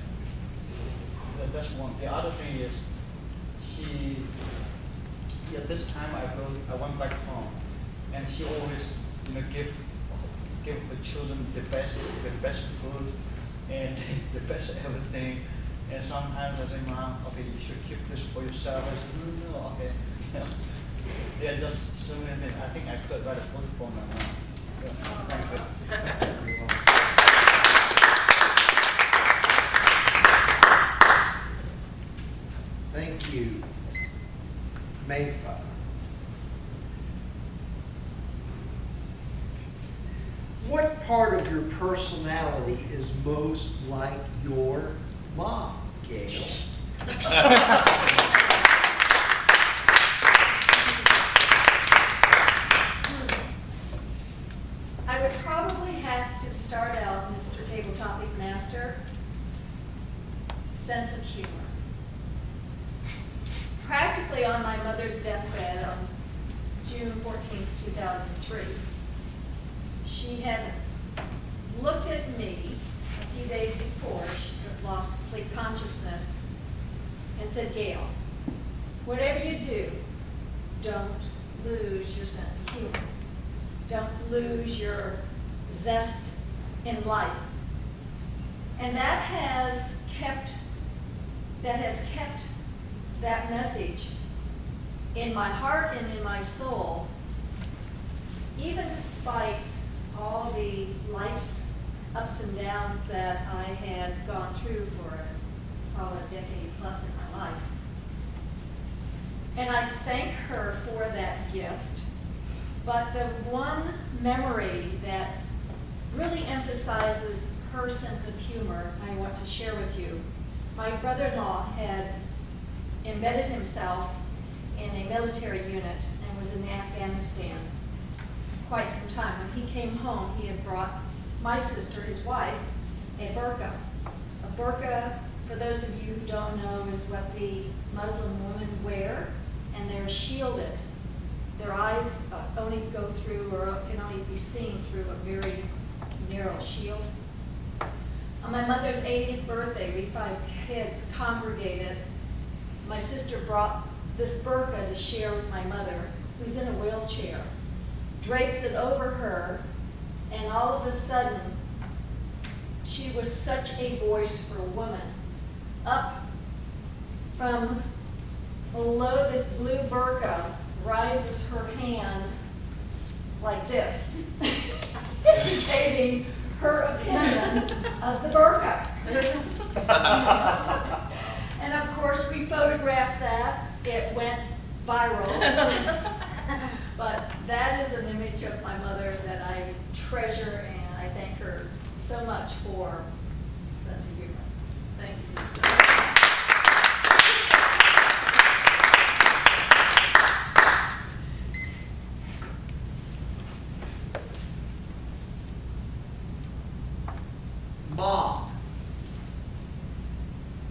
that's one. The other thing is, at this time I went back home, and she always, give the children the best food and the best everything. And sometimes I say, Mom, okay, you should keep this for yourself. I said, no, okay. There are just so many things. I think I could write a book for my mom. Thank you. Thank you, Mayfa. What part of your personality is most like your mom, Gail? I would probably have to start out, Mr. Tabletop Master, sense of humor. Practically on my mother's deathbed on June 14, 2003, she had looked at me a few days before she had lost complete consciousness and said, Gail, whatever you do, don't lose your sense of humor. Don't lose your zest in life. And that has kept that message in my heart and in my soul, even despite all the life's ups and downs that I had gone through for a solid decade plus in my life. And I thank her for that gift. But the one memory that really emphasizes her sense of humor I want to share with you. My brother-in-law had embedded himself in a military unit and was in Afghanistan quite some time. When he came home, he had brought my sister, his wife, a burqa. A burqa, for those of you who don't know, is what the Muslim women wear, and they're shielded. Their eyes only go through, or can only be seen through a very narrow shield. On my mother's 80th birthday, we 5 kids congregated. My sister brought this burqa to share with my mother, who's in a wheelchair, drapes it over her, and all of a sudden, she was such a voice for a woman. Up from below this blue burqa rises her hand like this, stating her opinion of the burqa. And of course, we photographed that. It went viral. But that is an image of my mother that I treasure, and I thank her so much for sense of humor. Thank you. Mom,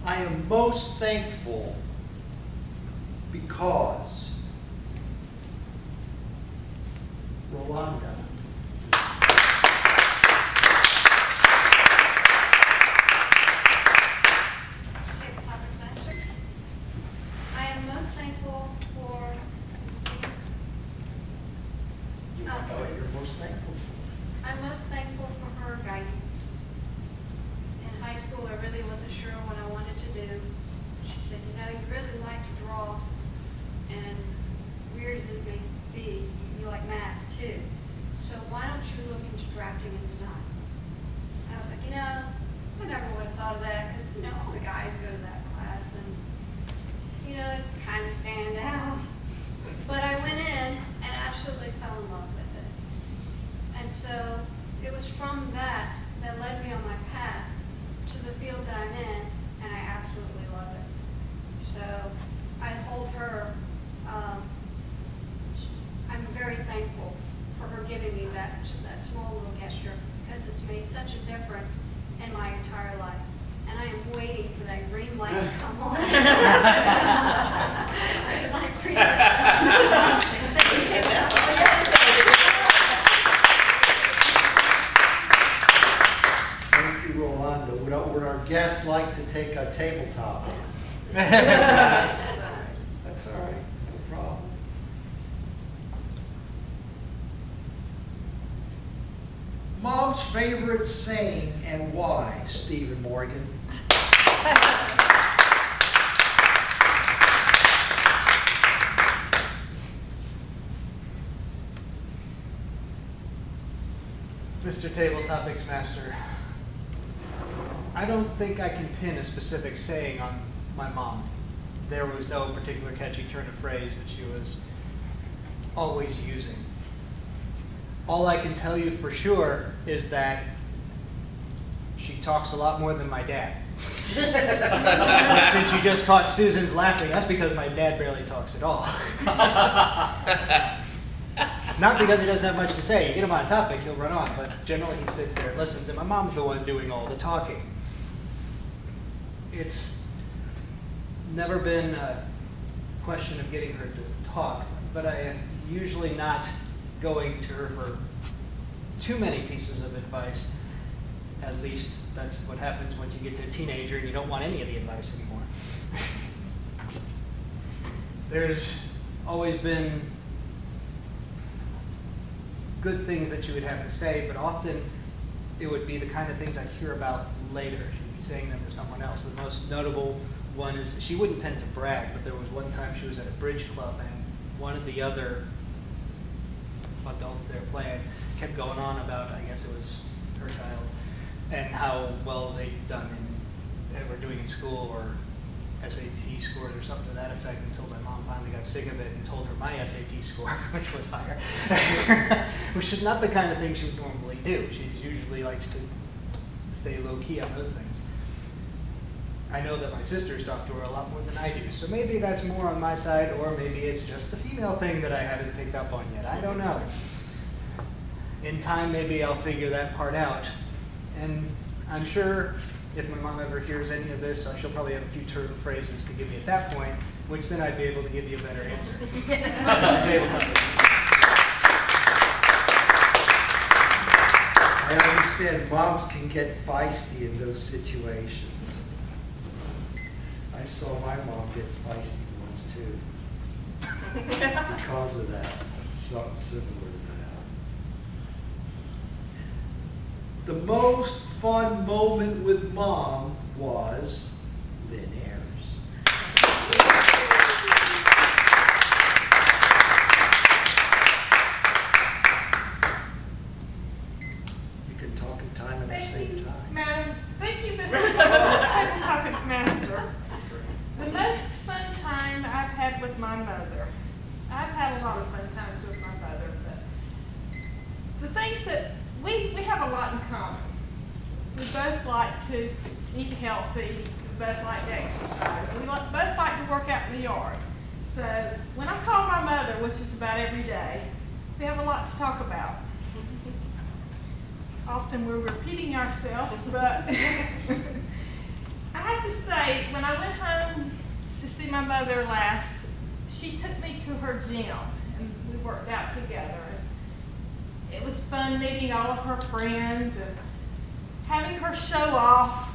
I am most thankful because Rolanda Toastmaster. I am most thankful for. you're most thankful for. I'm most thankful for her guidance. In high school, I really wasn't sure what I wanted to do. She said, you really like to draw, and weird as it may be, you like math too. So why don't you look into drafting and design? And I was like, I never would have thought of that, because, all the guys go to that class, and, it kind of stand out. But I went in and absolutely waiting for that green light to come on. I was like, green light. Thank you, Rolando. Would our guests like to take a table topic? That's all right, no problem. Mom's favorite saying and why, Stephen Morgan? Mr. Table Topics Master, I don't think I can pin a specific saying on my mom. There was no particular catchy turn of phrase that she was always using. All I can tell you for sure is that she talks a lot more than my dad. Since you just caught Susan's laughing, that's because my dad barely talks at all. Not because he doesn't have much to say. You get him on a topic, he'll run on, but generally he sits there and listens, and my mom's the one doing all the talking. It's never been a question of getting her to talk, but I am usually not going to her for too many pieces of advice. At least that's what happens once you get to a teenager and you don't want any of the advice anymore. There's always been good things that she would have to say, but often it would be the kind of things I'd hear about later. She'd be saying them to someone else. The most notable one is that she wouldn't tend to brag, but there was one time she was at a bridge club and one of the other adults there playing kept going on about, I guess it was her child, and how well they'd done and were doing in school or SAT scores or something to that effect, until my mom finally got sick of it and told her my SAT score, which was higher, which is not the kind of thing she would normally do. She usually likes to stay low key on those things. I know that my sisters talk to her a lot more than I do, so maybe that's more on my side, or maybe it's just the female thing that I haven't picked up on yet. I don't know. In time, maybe I'll figure that part out. And I'm sure if my mom ever hears any of this, she'll probably have a few turn phrases to give me at that point, which then I'd be able to give you a better answer. I understand moms can get feisty in those situations. I saw my mom get feisty once too. Because of that. Something similar to that. The most fun moment with mom was Lynn Ayers. You can talk in time at the same time. Madam, thank you, Mr. Topics Master. The most fun time I've had with my mother. I've had a lot of fun times with my mother, but the things that we have a lot in common. We both like to eat healthy. We both like to exercise. We both like to work out in the yard. So when I call my mother, which is about every day, we have a lot to talk about. Often we're repeating ourselves, but I have to say, when I went home to see my mother last, she took me to her gym, and we worked out together. It was fun meeting all of her friends and having her show off.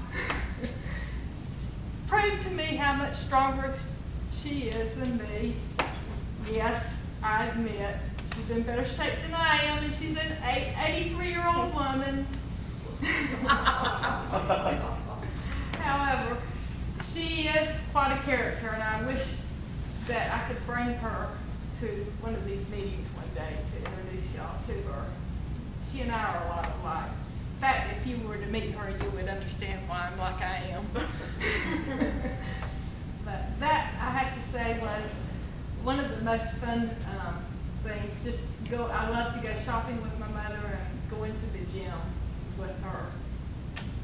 Proved to me how much stronger she is than me. Yes, I admit, she's in better shape than I am, and she's an 83-year-old woman. However, she is quite a character, and I wish that I could bring her to one of these meetings one day to introduce y'all to her. She and I are a lot alike. In fact, if you were to meet her, you would understand why I'm like I am. But that, I have to say, was one of the most fun things. Just go. I love to go shopping with my mother and go into the gym with her.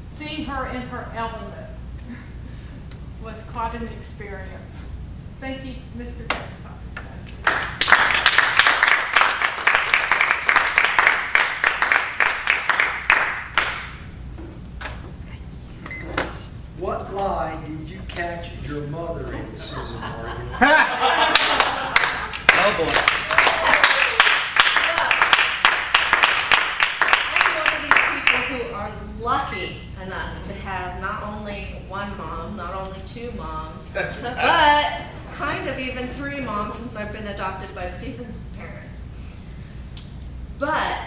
Seeing her in her element was quite an experience. Thank you, Mr. Toastmaster. What lie did you catch your mother in, Susan Morgan? Oh, boy. I'm one of these people who are lucky enough to have not only one mom, not only two moms, but kind of even three moms since I've been adopted by Stephen's parents. But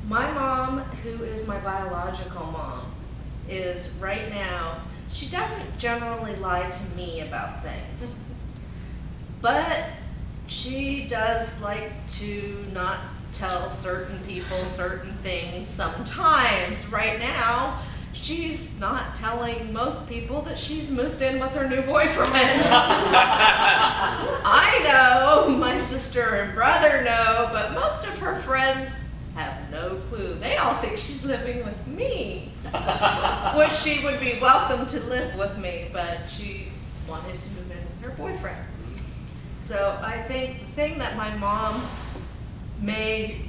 my mom, who is my biological mom, is right now, she doesn't generally lie to me about things. But she does like to not tell certain people certain things sometimes. Right now, she's not telling most people that she's moved in with her new boyfriend. I know, my sister and brother know, but most of her friends have no clue. They all think she's living with me, which she would be welcome to live with me, but she wanted to move in with her boyfriend. So I think the thing that my mom may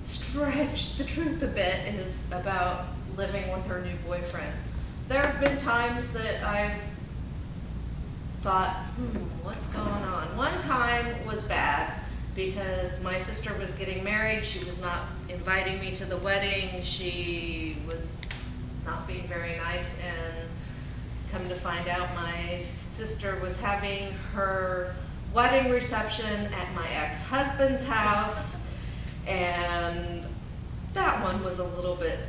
stretch the truth a bit is about living with her new boyfriend. There have been times that I've thought, what's going on? One time was bad because my sister was getting married. She was not inviting me to the wedding. She was not being very nice, and come to find out my sister was having her wedding reception at my ex-husband's house, and that one was a little bit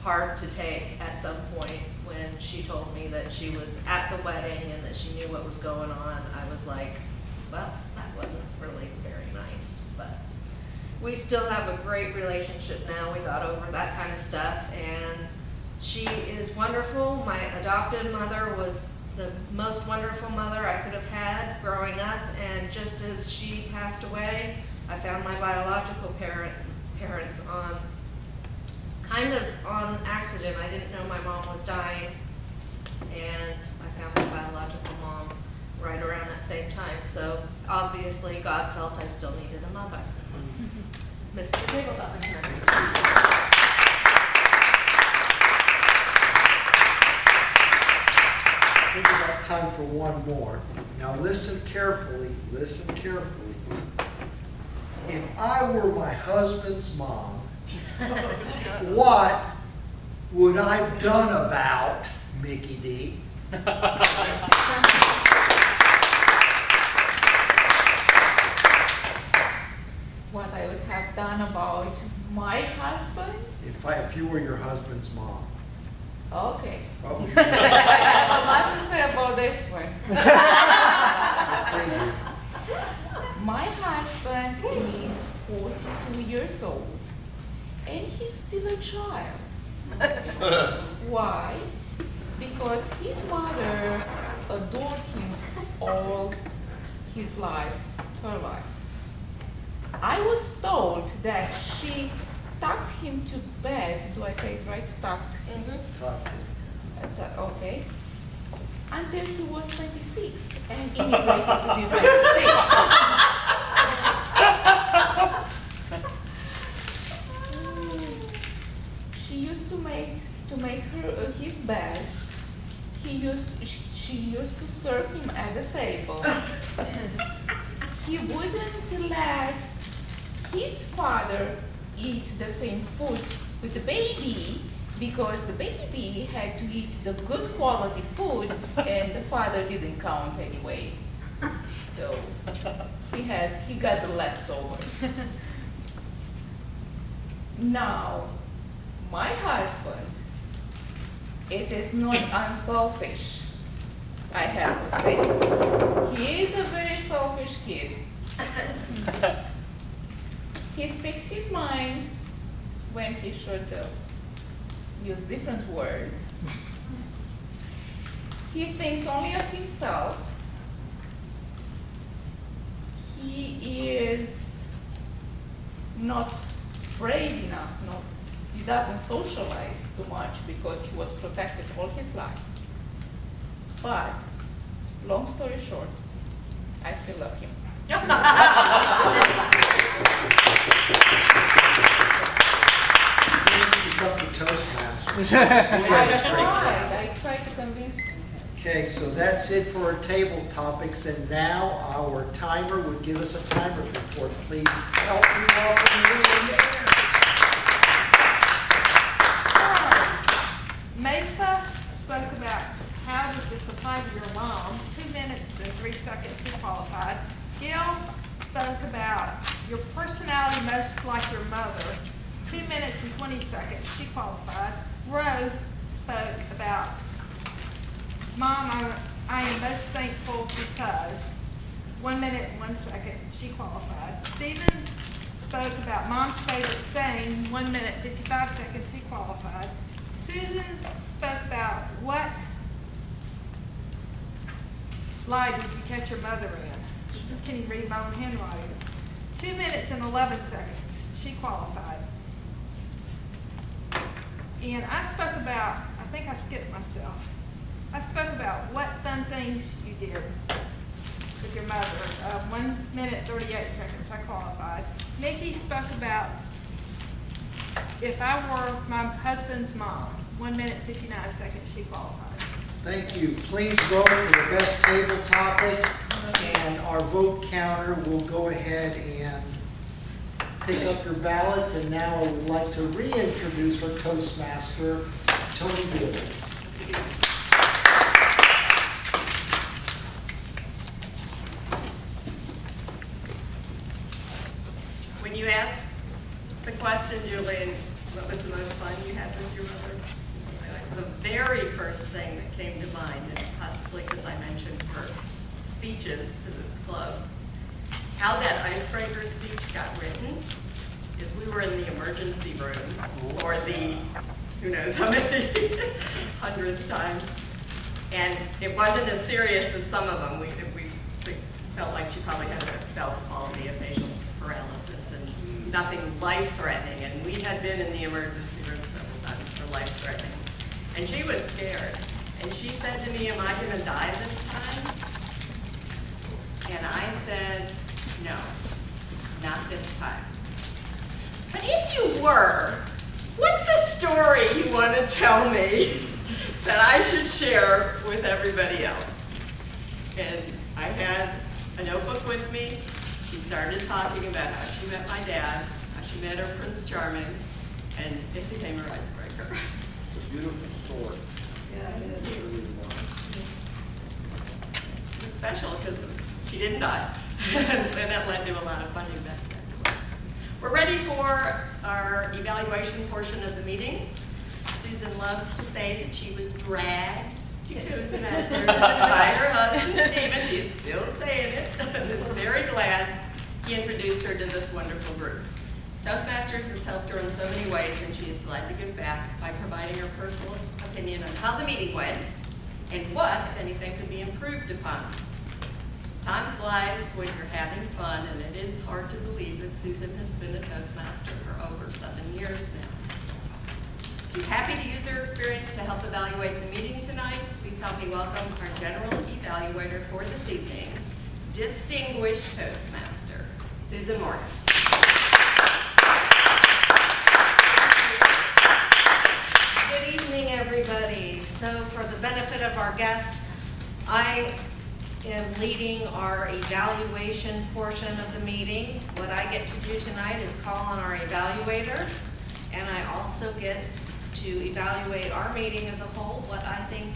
hard to take at some point when she told me that she was at the wedding and that she knew what was going on. I was like, well, that wasn't really very nice, but we still have a great relationship now. We got over that kind of stuff, and she is wonderful. My adopted mother was the most wonderful mother I could have had growing up, and just as she passed away, I found my biological parents on kind of on accident. I didn't know my mom was dying, and I found my biological mom right around that same time. So obviously God felt I still needed a mother. Mr. Tabletop. I think we got time for one more. Now listen carefully, listen carefully. If I were my husband's mom, what would I have done about Micki D? What I would have done about my husband? If you were your husband's mom, Okay. what would you I do? have a lot to say about this one. My husband is 42 years old, and he's still a child. Why? Because his mother adored him all his life, her life. I was told that she tucked him to bed. Do I say it right? Tucked. Talk to me. Okay. Until he was 26 and immigrated to the United States. She used to make her his bed. She used to serve him at the table. He wouldn't let his father eat the same food with the baby because the baby had to eat the good quality food and the father didn't count anyway. So he got the leftovers. Now, my husband, it is not unselfish, I have to say. He is a very selfish kid. He speaks his mind when he should use different words. He thinks only of himself. He is not brave enough. He doesn't socialize too much because he was protected all his life. But, long story short, I still love him. Become the Toastmaster. I tried to convince him. Okay, so that's it for our table topics, and now our timer would give us a timer's report. Please help me welcome Lynn. Mayfa spoke about how does this apply to your mom, 2 minutes and 3 seconds, he qualified. Gil spoke about your personality most like your mother, 2 minutes and 20 seconds, she qualified. Roe spoke about, Mom, I am most thankful because, 1 minute and 1 second, she qualified. Stephen spoke about Mom's favorite saying, 1 minute, 55 seconds, he qualified. Susan spoke about what lie did you catch your mother in? Can you read my own handwriting? 2 minutes and 11 seconds, she qualified. And I spoke about, I think I skipped myself. I spoke about what fun things you did with your mother. 1 minute, 38 seconds, I qualified. Micki spoke about if I were my husband's mom, 1 minute, 59 seconds, she qualified. Thank you. Please vote for the best table topics, and our vote counter will go ahead and pick up your ballots. And now I would like to reintroduce our Toastmaster, Toni. When you asked the question, Julian, what was the most fun you had with your mother? The very first thing that came to mind, and possibly because I mentioned her speeches to this club, how that icebreaker speech got written is we were in the emergency room for the, who knows how many, 100th time. And it wasn't as serious as some of them. We felt like she probably had a Bell's palsy, a facial paralysis, and nothing life-threatening. And we had been in the emergency room several times for life-threatening. And she was scared. And she said to me, am I going to die this time? And I said, no, not this time. But if you were, what's the story you want to tell me that I should share with everybody else? And I had a notebook with me. She started talking about how she met my dad, how she met her Prince Charming, and it became her icebreaker. It's a beautiful story. Yeah, it is. It's special because she didn't die. And that led to a lot of funding back then. We're ready for our evaluation portion of the meeting. Susan loves to say that she was dragged to Toastmaster by her husband, Stephen. She's still saying it. And is very glad he introduced her to this wonderful group. Toastmasters has helped her in so many ways, and she is glad to give back by providing her personal opinion on how the meeting went and what, if anything, could be improved upon. Time flies when you're having fun, and it is hard to believe that Susan has been a Toastmaster for over 7 years now. She's happy to use her experience to help evaluate the meeting tonight. Please help me welcome our general evaluator for this evening, distinguished Toastmaster, Susan Morgan. Good evening, everybody. So for the benefit of our guest, I am leading our evaluation portion of the meeting. What I get to do tonight is call on our evaluators, and I also get to evaluate our meeting as a whole, what I think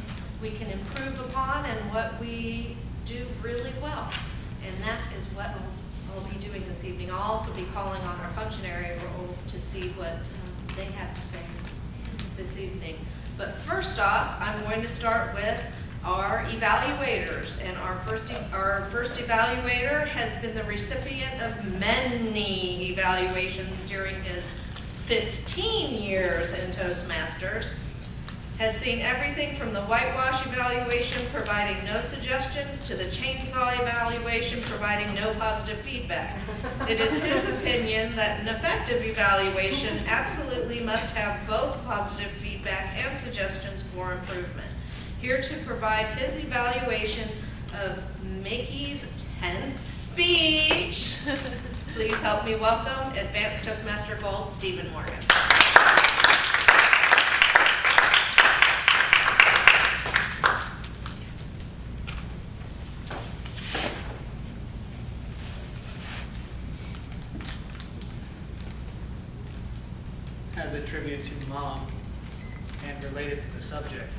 we can improve upon and what we do really well. And that is what I'll be doing this evening. I'll also be calling on our functionary roles to see what they have to say this evening. But first off, I'm going to start with our evaluators. And our first evaluator has been the recipient of many evaluations during his 15 years in Toastmasters, has seen everything from the whitewash evaluation providing no suggestions to the chainsaw evaluation providing no positive feedback. It is his opinion that an effective evaluation absolutely must have both positive feedback and suggestions for improvement. Here to provide his evaluation of Micki's 10th speech, please help me welcome Advanced Toastmaster Gold, Stephen Morgan. tribute to Mom and related to the subject.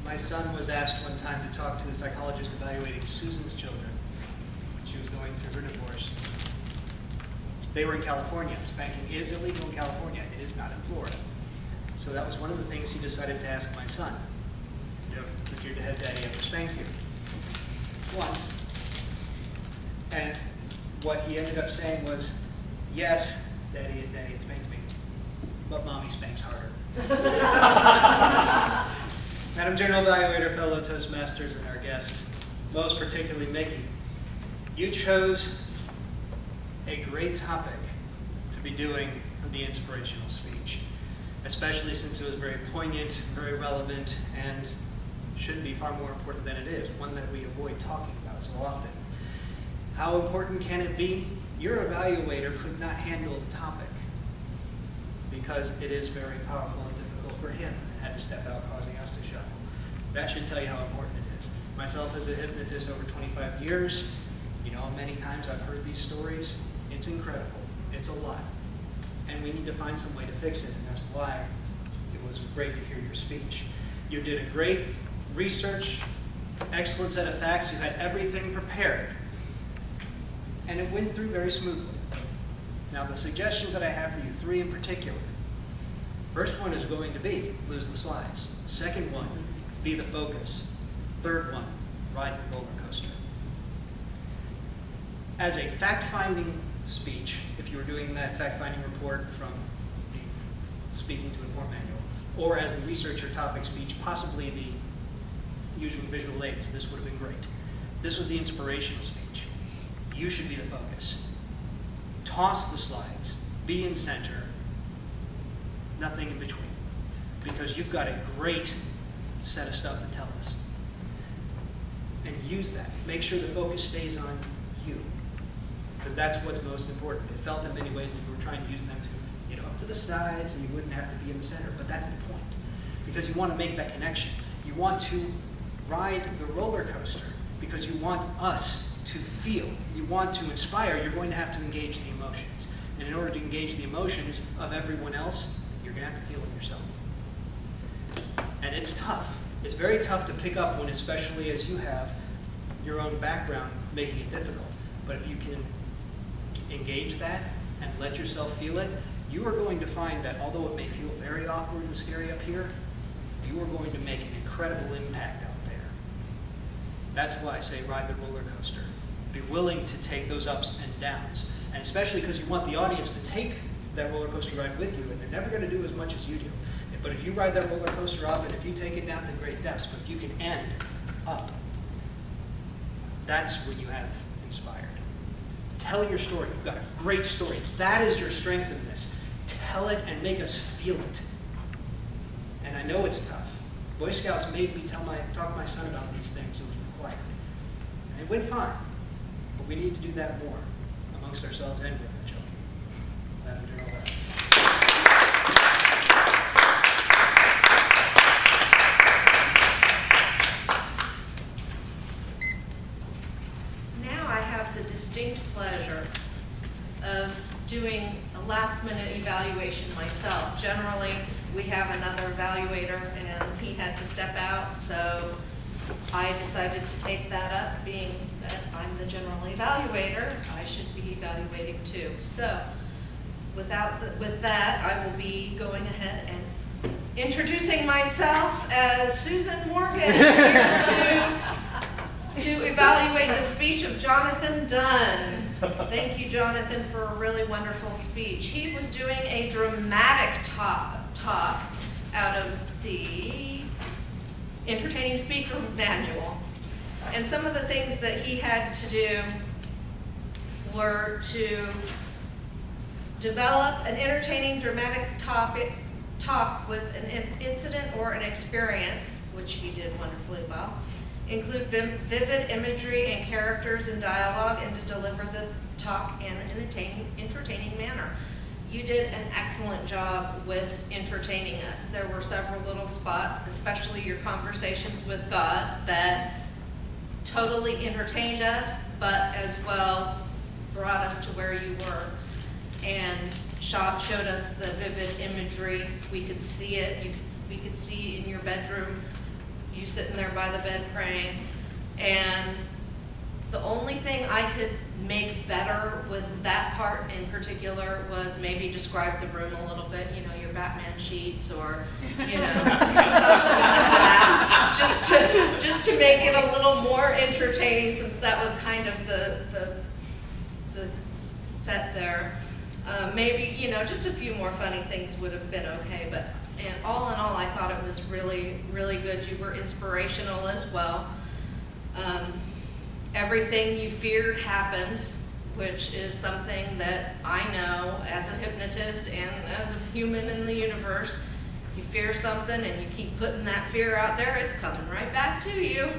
My son was asked one time to talk to the psychologist evaluating Susan's children. She was going through her divorce. They were in California. Spanking is illegal in California. It is not in Florida. So that was one of the things he decided to ask my son. Did your daddy ever spank you? Once. And what he ended up saying was, yes, daddy had spanked me, but mommy spanks harder. Madam General Evaluator, fellow Toastmasters, and our guests, most particularly Micki, you chose a great topic to be doing for the inspirational speech, especially since it was very poignant, very relevant, and should be far more important than it is, one that we avoid talking about so often. How important can it be? Your evaluator could not handle the topic because it is very powerful and difficult for him and had to step out, causing us to shuffle. That should tell you how important it is. Myself as a hypnotist over 25 years, you know, many times I've heard these stories. It's incredible. It's a lot. And we need to find some way to fix it, and that's why it was great to hear your speech. You did a great research, excellent set of facts. You had everything prepared. And it went through very smoothly. Now, the suggestions that I have for you, 3 in particular. First one is going to be lose the slides. Second one, be the focus. Third one, ride the roller coaster. As a fact-finding speech, if you were doing that fact-finding report from the Speaking to Inform manual, or as the researcher topic speech, possibly the using visual aids, this would have been great. This was the inspirational speech. You should be the focus. Toss the slides, be in center, nothing in between, because you've got a great set of stuff to tell us. And use that. Make sure the focus stays on you, because that's what's most important. It felt in many ways that you were trying to use them to, up to the sides, and you wouldn't have to be in the center, but that's the point, because you want to make that connection. You want to ride the roller coaster because you want us to feel. You want to inspire. You're going to have to engage the emotions. And in order to engage the emotions of everyone else, you're going to have to feel it yourself. And it's tough. It's very tough to pick up when, especially as you have your own background, making it difficult. But if you can engage that and let yourself feel it, you are going to find that although it may feel very awkward and scary up here, you are going to make an incredible impact out there. That's why I say ride the roller coaster. Be willing to take those ups and downs. And especially because you want the audience to take that roller coaster ride with you, and they're never going to do as much as you do. But if you ride that roller coaster up, and if you take it down to great depths, but if you can end up, that's when you have inspired. Tell your story. You've got a great story. That is your strength in this. Tell it and make us feel it. And I know it's tough. Boy Scouts made me talk to my son about these things. It was required. And it went fine. But we need to do that more amongst ourselves and with our children. That's all that. Now I have the distinct pleasure of doing a last-minute evaluation myself. Generally, we have another evaluator, and he had to step out, so I decided to take that up, being that I'm the general evaluator. I should be evaluating too. So, with that, I will be going ahead and introducing myself as Susan Morgan, here to evaluate the speech of Jonathan Dunn. Thank you, Jonathan, for a really wonderful speech. He was doing a dramatic talk out of the Entertaining Speaker Manual. And some of the things that he had to do were to develop an entertaining, dramatic talk with an incident or an experience, which he did wonderfully well, include vivid imagery and characters and dialogue, and to deliver the talk in an entertaining manner. You did an excellent job with entertaining us. There were several little spots, especially your conversations with God, that totally entertained us, but as well brought us to where you were. And showed us the vivid imagery. We could see it. We could see in your bedroom, you sitting there by the bed praying. And the only thing I could make better with that part in particular was maybe describe the room a little bit, your Batman sheets or, something like that, just to make it a little more entertaining, since that was kind of the set there. Maybe, just a few more funny things would have been okay, but all in all, I thought it was really, really good. You were inspirational as well. Everything you feared happened, which is something that I know as a hypnotist and as a human in the universe. You fear something and you keep putting that fear out there, it's coming right back to you.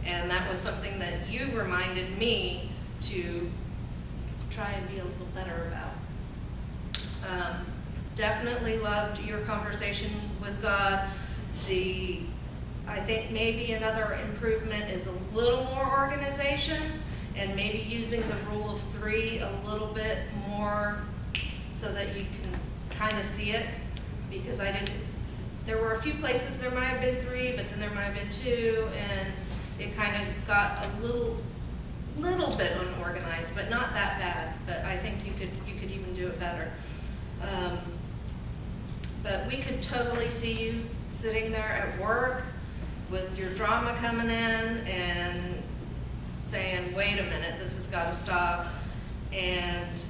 And that was something that you reminded me to try and be a little better about. Definitely loved your conversation with God. I think maybe another improvement is a little more organization and maybe using the rule of 3 a little bit more so that you can kind of see it, because there were a few places there might have been 3, but then there might have been 2, and it kind of got a little bit unorganized, but not that bad. But I think you could even do it better. But we could totally see you sitting there at work with your drama coming in and saying, wait a minute, this has got to stop. And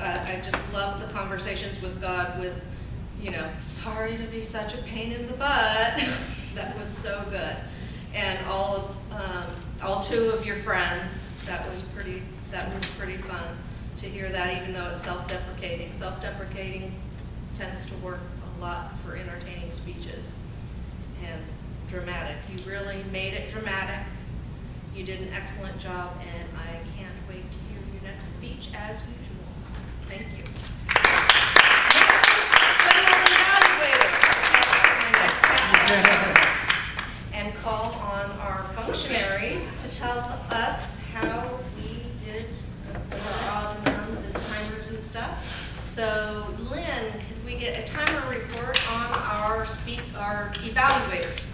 I just love the conversations with God with, sorry to be such a pain in the butt. That was so good. And all 2 of your friends, that was pretty fun to hear that, even though it's self-deprecating. Self-deprecating tends to work a lot for entertaining speeches. And dramatic. You really made it dramatic. You did an excellent job, and I can't wait to hear your next speech as usual. Thank you. And call on our functionaries to tell us how we did with our ahs and ums and timers and stuff. So, Lynn, could we get a timer report on our evaluators?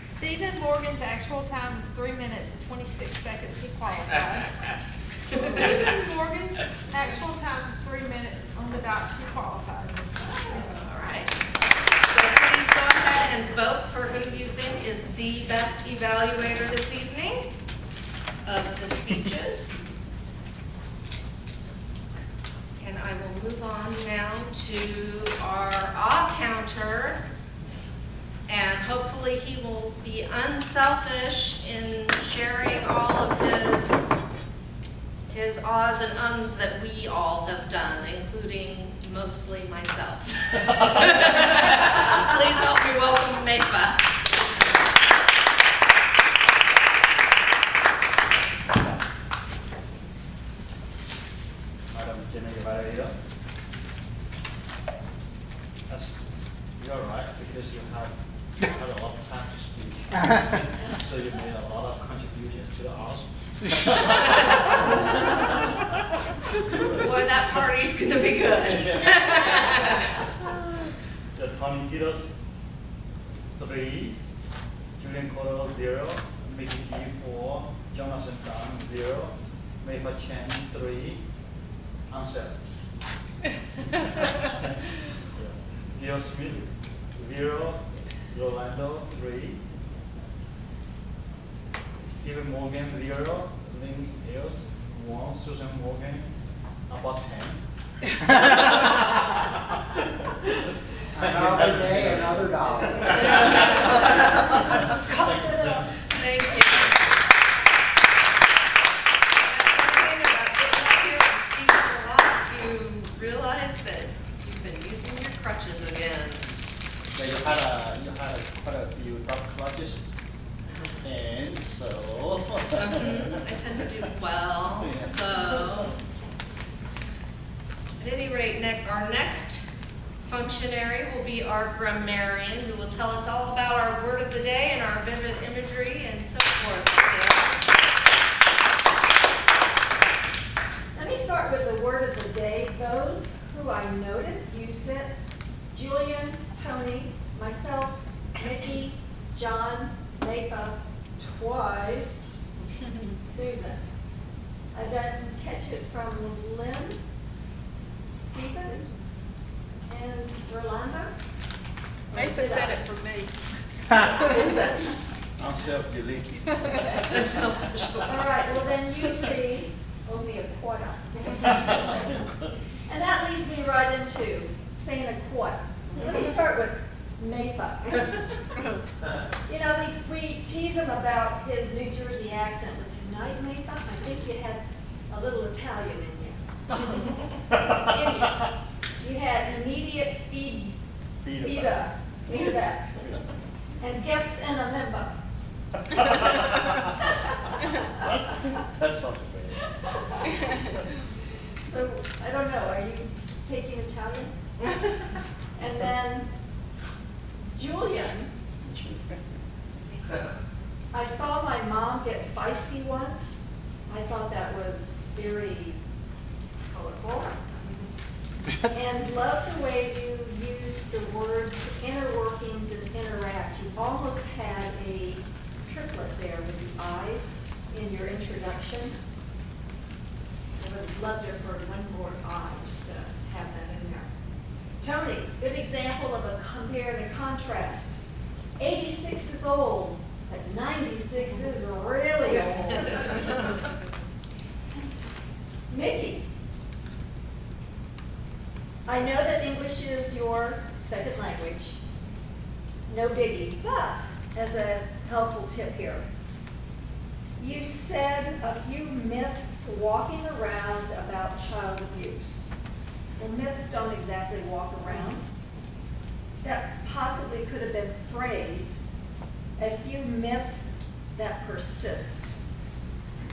Stephen Morgan's actual time was 3 minutes and 26 seconds. He qualified. Susan Morgan's actual time was 3 minutes on the dot. She qualified. All right. So please go ahead and vote for who you think is the best evaluator this evening of the speeches. And I will move on now to our ah counter. And hopefully he will be unselfish in sharing all of his ahs and ums that we all have done, including mostly myself. Please help me welcome Micki. Madam Evaluator. You're right, because you had a lot of time to speak. So you made a lot of contributions to the house. Boy, that party's gonna be good. The Toni Titos, 3, Julian Cordell 0, Micki 4, Jonathan Dunn 0, Mayfa Chen 3, unselfish. Dio Smith 0, Rolando 3, Stephen Morgan 0, Lynn Eels 1, Susan Morgan about 10. Another day, another dollar. Thank you. You realize that you've been using your crutches again. So you had quite a few drop clutches, and so. I tend to do well. Yeah. So, at any rate, our next functionary will be our grammarian, who will tell us all about our word of the day and our vivid imagery and so forth. who I noted used it: Julian, Toni, myself, Micki, John, Nathan, twice, Susan. I didn't catch it from Lynn, Stephen, and Rolanda. Nathan said it for me. I'm self-delete. All right, well then you three owe me a quarter. And that leads me right into saying a quarter. Let me start with Nathan. You know, we tease him about his New Jersey accent, but tonight, Nathan, I think you had a little Italian in you. You had immediate feedback, and guests and a member. That's something bad. So, I don't know, are you taking Italian? And then Julian, I saw my mom get feisty once. I thought that was very colorful. And loved the way you used the words inner workings and interact. You almost had a triplet there with the eyes in your introduction. I would love to have heard one more I, just to have that in there. Toni, good example of a compare and a contrast. 86 is old, but 96 is really old. Micki, I know that English is your second language. No biggie, but as a helpful tip here, you said a few myths walking around about child abuse. Well, myths don't exactly walk around. That possibly could have been phrased, a few myths that persist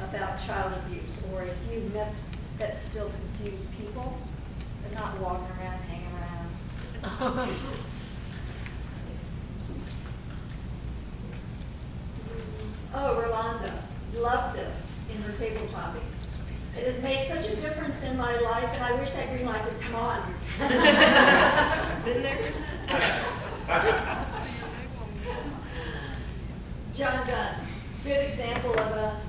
about child abuse, or a few myths that still confuse people, but not walking around, hanging around. Oh, Rolanda, love this in her table topic. It has made such a difference in my life, and I wish that green light would come on. Been there? John Gunn, good example of a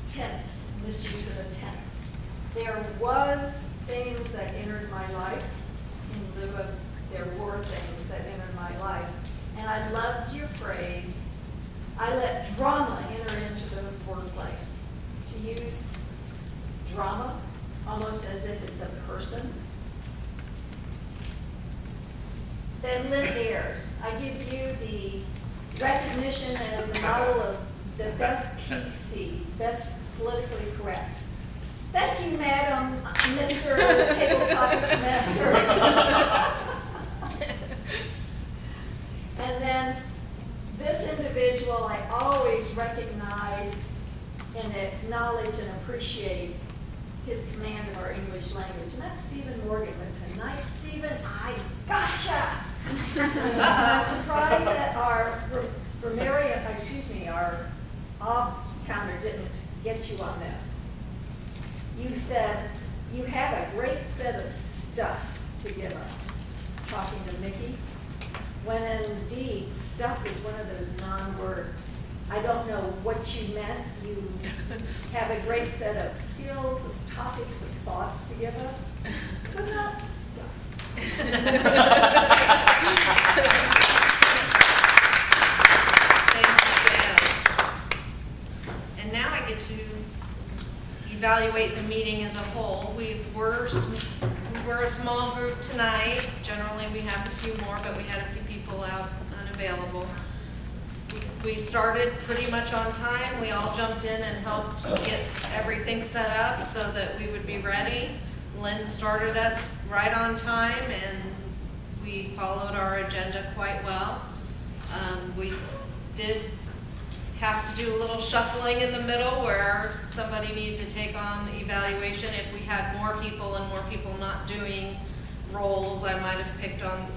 tense, misuse of a tense. There was things that entered my life in lieu of there were things that entered my life. And I loved your phrase, I let drama enter into the workplace. To use drama almost as if it's a person. Then Lynn Ayers, I give you the recognition as the model of the best PC, best politically correct. Thank you, Madam, Mr. Tabletop Master. And then this individual I always recognize and acknowledge and appreciate his command of our English language. And that's Stephen Morgan. But tonight, Stephen, I gotcha! I'm surprised that our our off counter didn't get you on this. You said you have a great set of stuff to give us, talking to Micki, when indeed stuff is one of those non-words. I don't know what you meant. You have a great set of skills, of topics, of thoughts to give us, but not stuff. And now I get to evaluate the meeting as a whole. We're a small group tonight. Generally, we have a few more, but we had a few people out unavailable. We started pretty much on time. We all jumped in and helped get everything set up so that we would be ready. Lynn started us right on time, and we followed our agenda quite well. We did have to do a little shuffling in the middle where somebody needed to take on the evaluation. If we had more people and more people not doing roles, I might have picked on,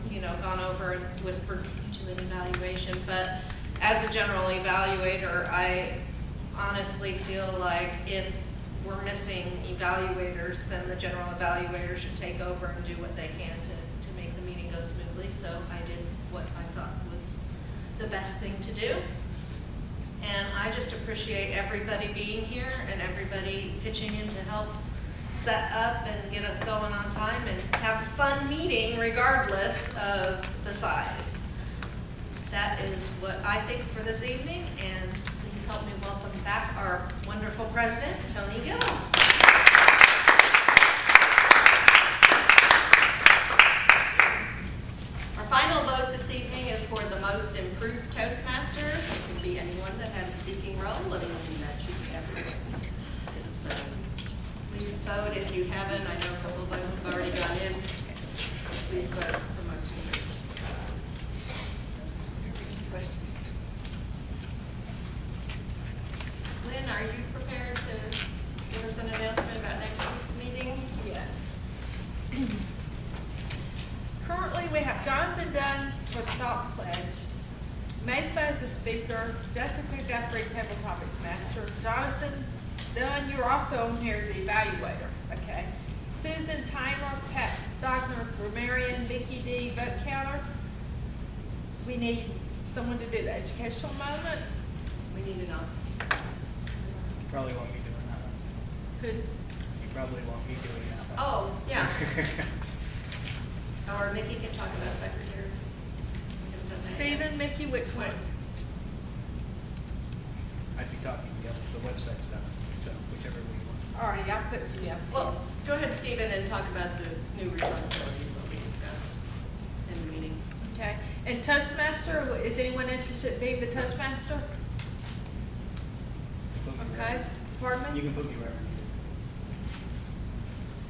gone over and whispered to an evaluation. But as a general evaluator, I honestly feel like if we're missing evaluators, then the general evaluator should take over and do what they can to make the meeting go smoothly. So I did what I thought was the best thing to do. And I just appreciate everybody being here and everybody pitching in to help set up and get us going on time and have a fun meeting regardless of the size. That is what I think for this evening, and please help me welcome back our wonderful president, Toni Gills. Our final vote this evening is for the most improved Toastmaster. It can be anyone that had a speaking role, and that should be everyone. So please vote if you haven't. I know a couple of votes have already gone in. Please vote for most improved. Lynn, are you prepared to give us an announcement about next week's meeting? Yes. Currently, we have Jonathan Dunn for Stop Pledge, Mayfa as a speaker, Jessica Guthrie, Tabletop Master, Jonathan Dunn, you're also on here as the evaluator, okay? Susan Timer, Pat Stockner, Marion, Micki D, vote counter. We need someone to do the educational moment. We need an officer. You probably won't be doing that one. Could, You probably won't be doing that one. Oh, yeah. Or Micki can talk about secretary. We haven't done that yet. Stephen, Micki, which one? I'd be talking, yeah, the website's done, so whichever way you want. All right, I'll put, yeah. Well, go ahead, Stephen, and talk about the new responsibilities that we discussed in the meeting. Okay, and Toastmaster, is anyone interested in being the Toastmaster? Put me Okay, wherever- pardon You me? can put me wherever needed.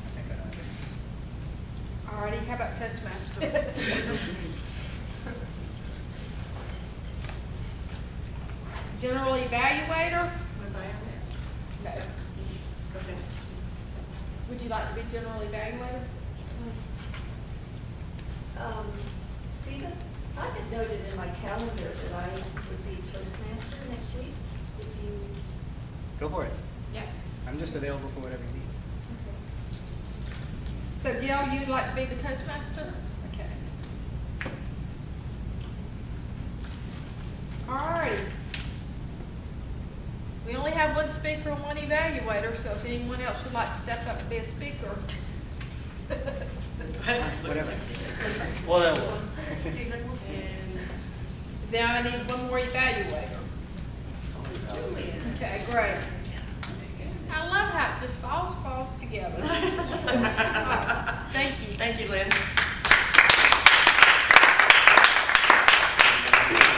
I think I know it. Alrighty, how about Toastmaster? General Evaluator? Was I on No. there? Go ahead. Would you like to be General Evaluator? Stephen, I had noted in my calendar that I would be Toastmaster next week. If you, Go for it. Yeah. I'm just available for whatever you need. So Gail, you'd like to be the Toastmaster? Okay. Alright. We only have one speaker and one evaluator, so if anyone else would like to step up and be a speaker. Whatever. Whatever. Stephen will speak. And Now I need one more evaluator. Julian. Okay, great. I love how it just falls together. Alright, thank you. Thank you, Lynn.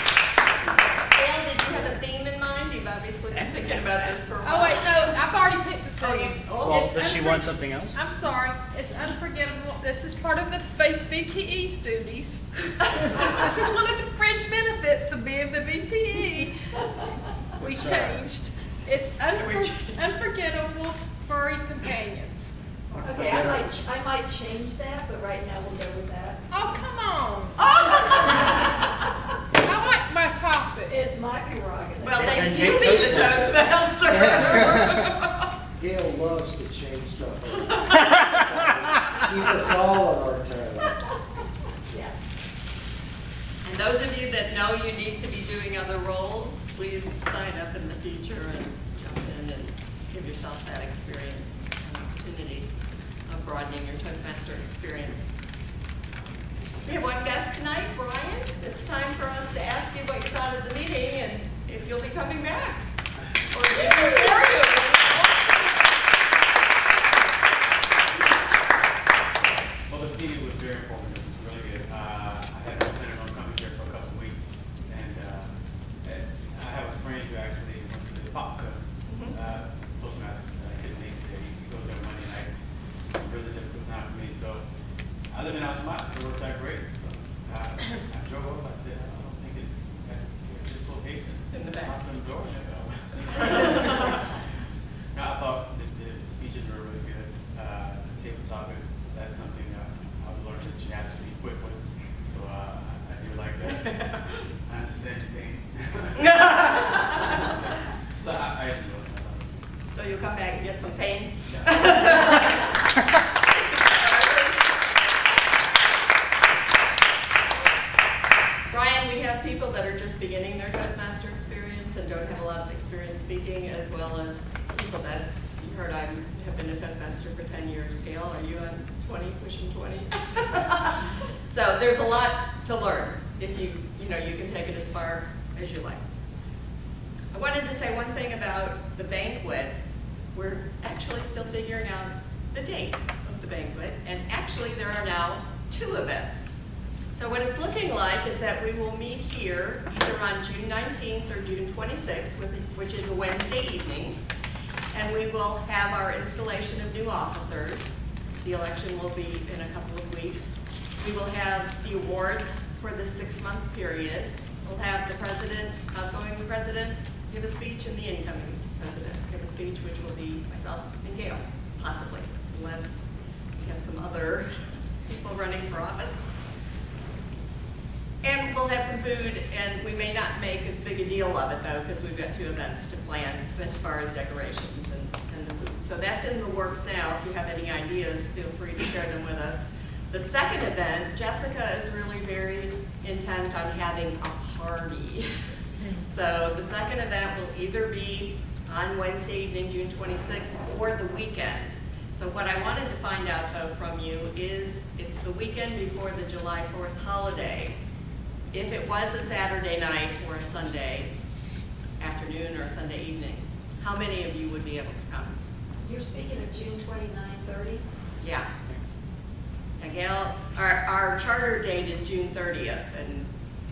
Gail, did you have a theme in mind? You've obviously been thinking about this for a while. Oh, wait, no, I've already picked the Oh, theme. Well, It's does she want something else? I'm sorry, it's unforgettable. This is part of the VPE's duties. This is one of the fringe benefits of being the VPE. We changed. It's unforgettable furry companions. Okay, I might change that, but right now we'll go with that. Oh, come on. I like my topic. It's my prerogative. Well, they And do take be the Toastmaster. Toastmaster. Gail loves to change stuff around. Keep us all on our toes. Yeah. And those of you that know you need to be doing other roles, please sign up in the future and jump in and give yourself that experience and opportunity of broadening your Toastmaster experience. We have one guest tonight, Brian. It's time for us to ask you what you thought of the meeting and if you'll be coming back. Or if you Well, the meeting was very informative. It was really good. I had been planning on coming here for a couple of weeks, and I have a friend who actually went to the pop cup Toastmaster. I couldn't make it there. He goes there Monday nights. It's a really difficult time for me. So I live in Altamont, so it worked out great. So I drove over. I said, I don't think it's at this location. In the back. Knocked on the door. No, I thought the speeches were really good. The table topics, that's something I've learned that you have to be quick with. So I do like that. I understand your pain. So I enjoyed it. So you'll come back and get some pain. Brian, we have people that are just beginning their Toastmaster experience and don't have a lot of experience speaking, as well as people that you heard I have been a Toastmaster for 10 years. Gail, are you on 20, pushing 20? So there's a lot to learn if you can take it as far as you like. I wanted to say one thing about the banquet. We're actually still figuring out the date of the banquet, and actually there are now 2 events. So what it's looking like is that we will meet here either on June 19th or June 26th, which is a Wednesday evening, and we will have our installation of new officers. The election will be in a couple of weeks. We will have the awards for the 6-month period. We'll have the president, outgoing president, give a speech, and the incoming president give a speech, which will be myself and Gail, possibly, unless we have some other people running for office. And we'll have some food, and we may not make as big a deal of it, though, because we've got 2 events to plan as far as decorations and the food. So that's in the works now. If you have any ideas, feel free to share them with us. The second event, Jessica is really very intent on having a party. So the second event will either be on Wednesday evening, June 26th, or the weekend. So what I wanted to find out, though, from you is it's the weekend before the July 4th holiday. If it was a Saturday night or a Sunday afternoon or a Sunday evening, how many of you would be able to come? You're speaking of June 29, 30? Yeah. Now, Gail, our charter date is June 30th, and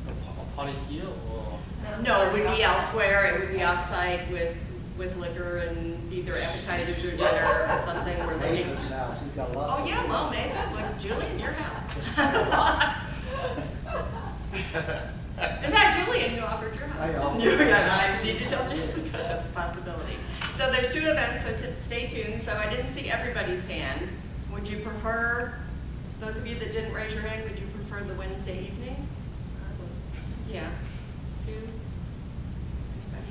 A party here or? no, it would be elsewhere. It would be offsite with liquor and either appetizers or dinner or something. We're looking. Nathan's house, he's got lots Oh of. yeah, well, maybe with Julian, your house. In fact, Julian, you offered your house. I offered. I need to tell Jessica that's a possibility. So there's 2 events, so stay tuned. So I didn't see everybody's hand. Would you prefer, those of you that didn't raise your hand, would you prefer the Wednesday evening? Yeah. 2? Anybody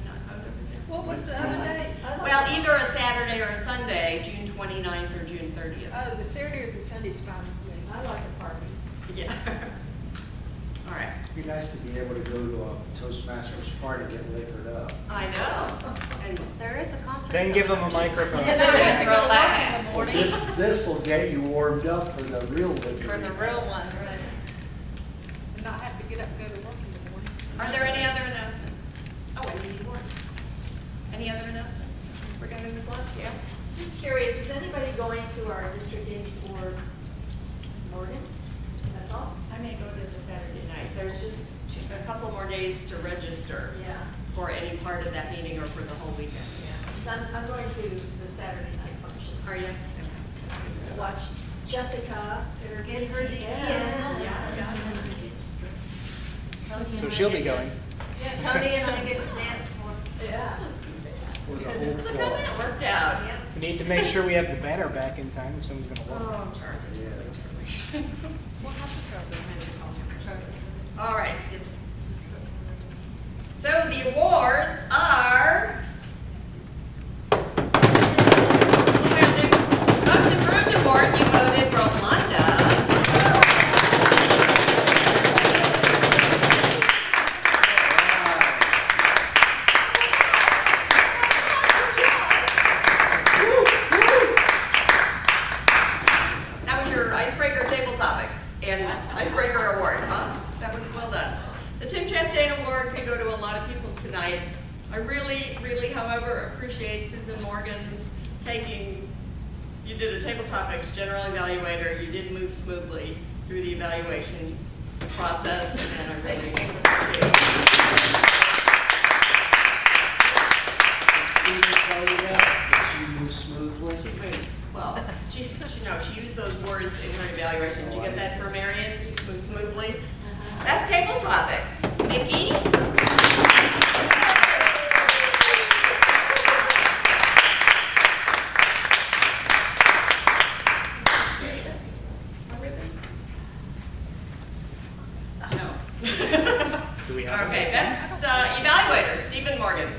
not vote over there? What was the other day? Well, either a Saturday or a Sunday, June 29th or June 30th. Oh, the Saturday or the Sunday's fine with me. I like a party. Yeah. All right. It'd be nice to be able to go to a Toastmasters party, get liquored up. I know. And There is a conference. Then give them a microphone. And then we have to go to work in Relax. the Well, morning. this will get you warmed up for the real liquor. For the real one. And not have to get up and go to work in the morning. Are there any other announcements? Oh, and we need more. Any other announcements? We're going to move on. Yeah. Just curious, is anybody going to our district age board Morgan's? That's all? I may go to the Saturday night. There's just a couple more days to register Yeah. for any part of that meeting or for the whole weekend. So I'm going to the Saturday night function. Are you? Watch Jessica. Get her DTN. Yeah. So she'll be going. Yeah, Toni and I get to dance for. Yeah. For the whole Look how club. that worked out. Yep. We need to make sure we have the banner back in time if someone's gonna walk. Oh, Charlie. Yeah. What happened to All right. So the awards are. Most Improved Award, you voted Rolanda. That was your icebreaker table topics and icebreaker award, huh? That was well done. The Tim Chastain Award can go to a lot of people tonight. I really, really, however, appreciate Susan Morgan's taking, you did a table topics general evaluator, you did move smoothly through the evaluation process, and I really appreciate it. Did she tell you that? Did she move smoothly? Well, she used those words in her evaluation. Did you get that for Marion? Move smoothly? That's table topics. Micki? No. Do we have? Okay, best evaluator, Stephen Morgan.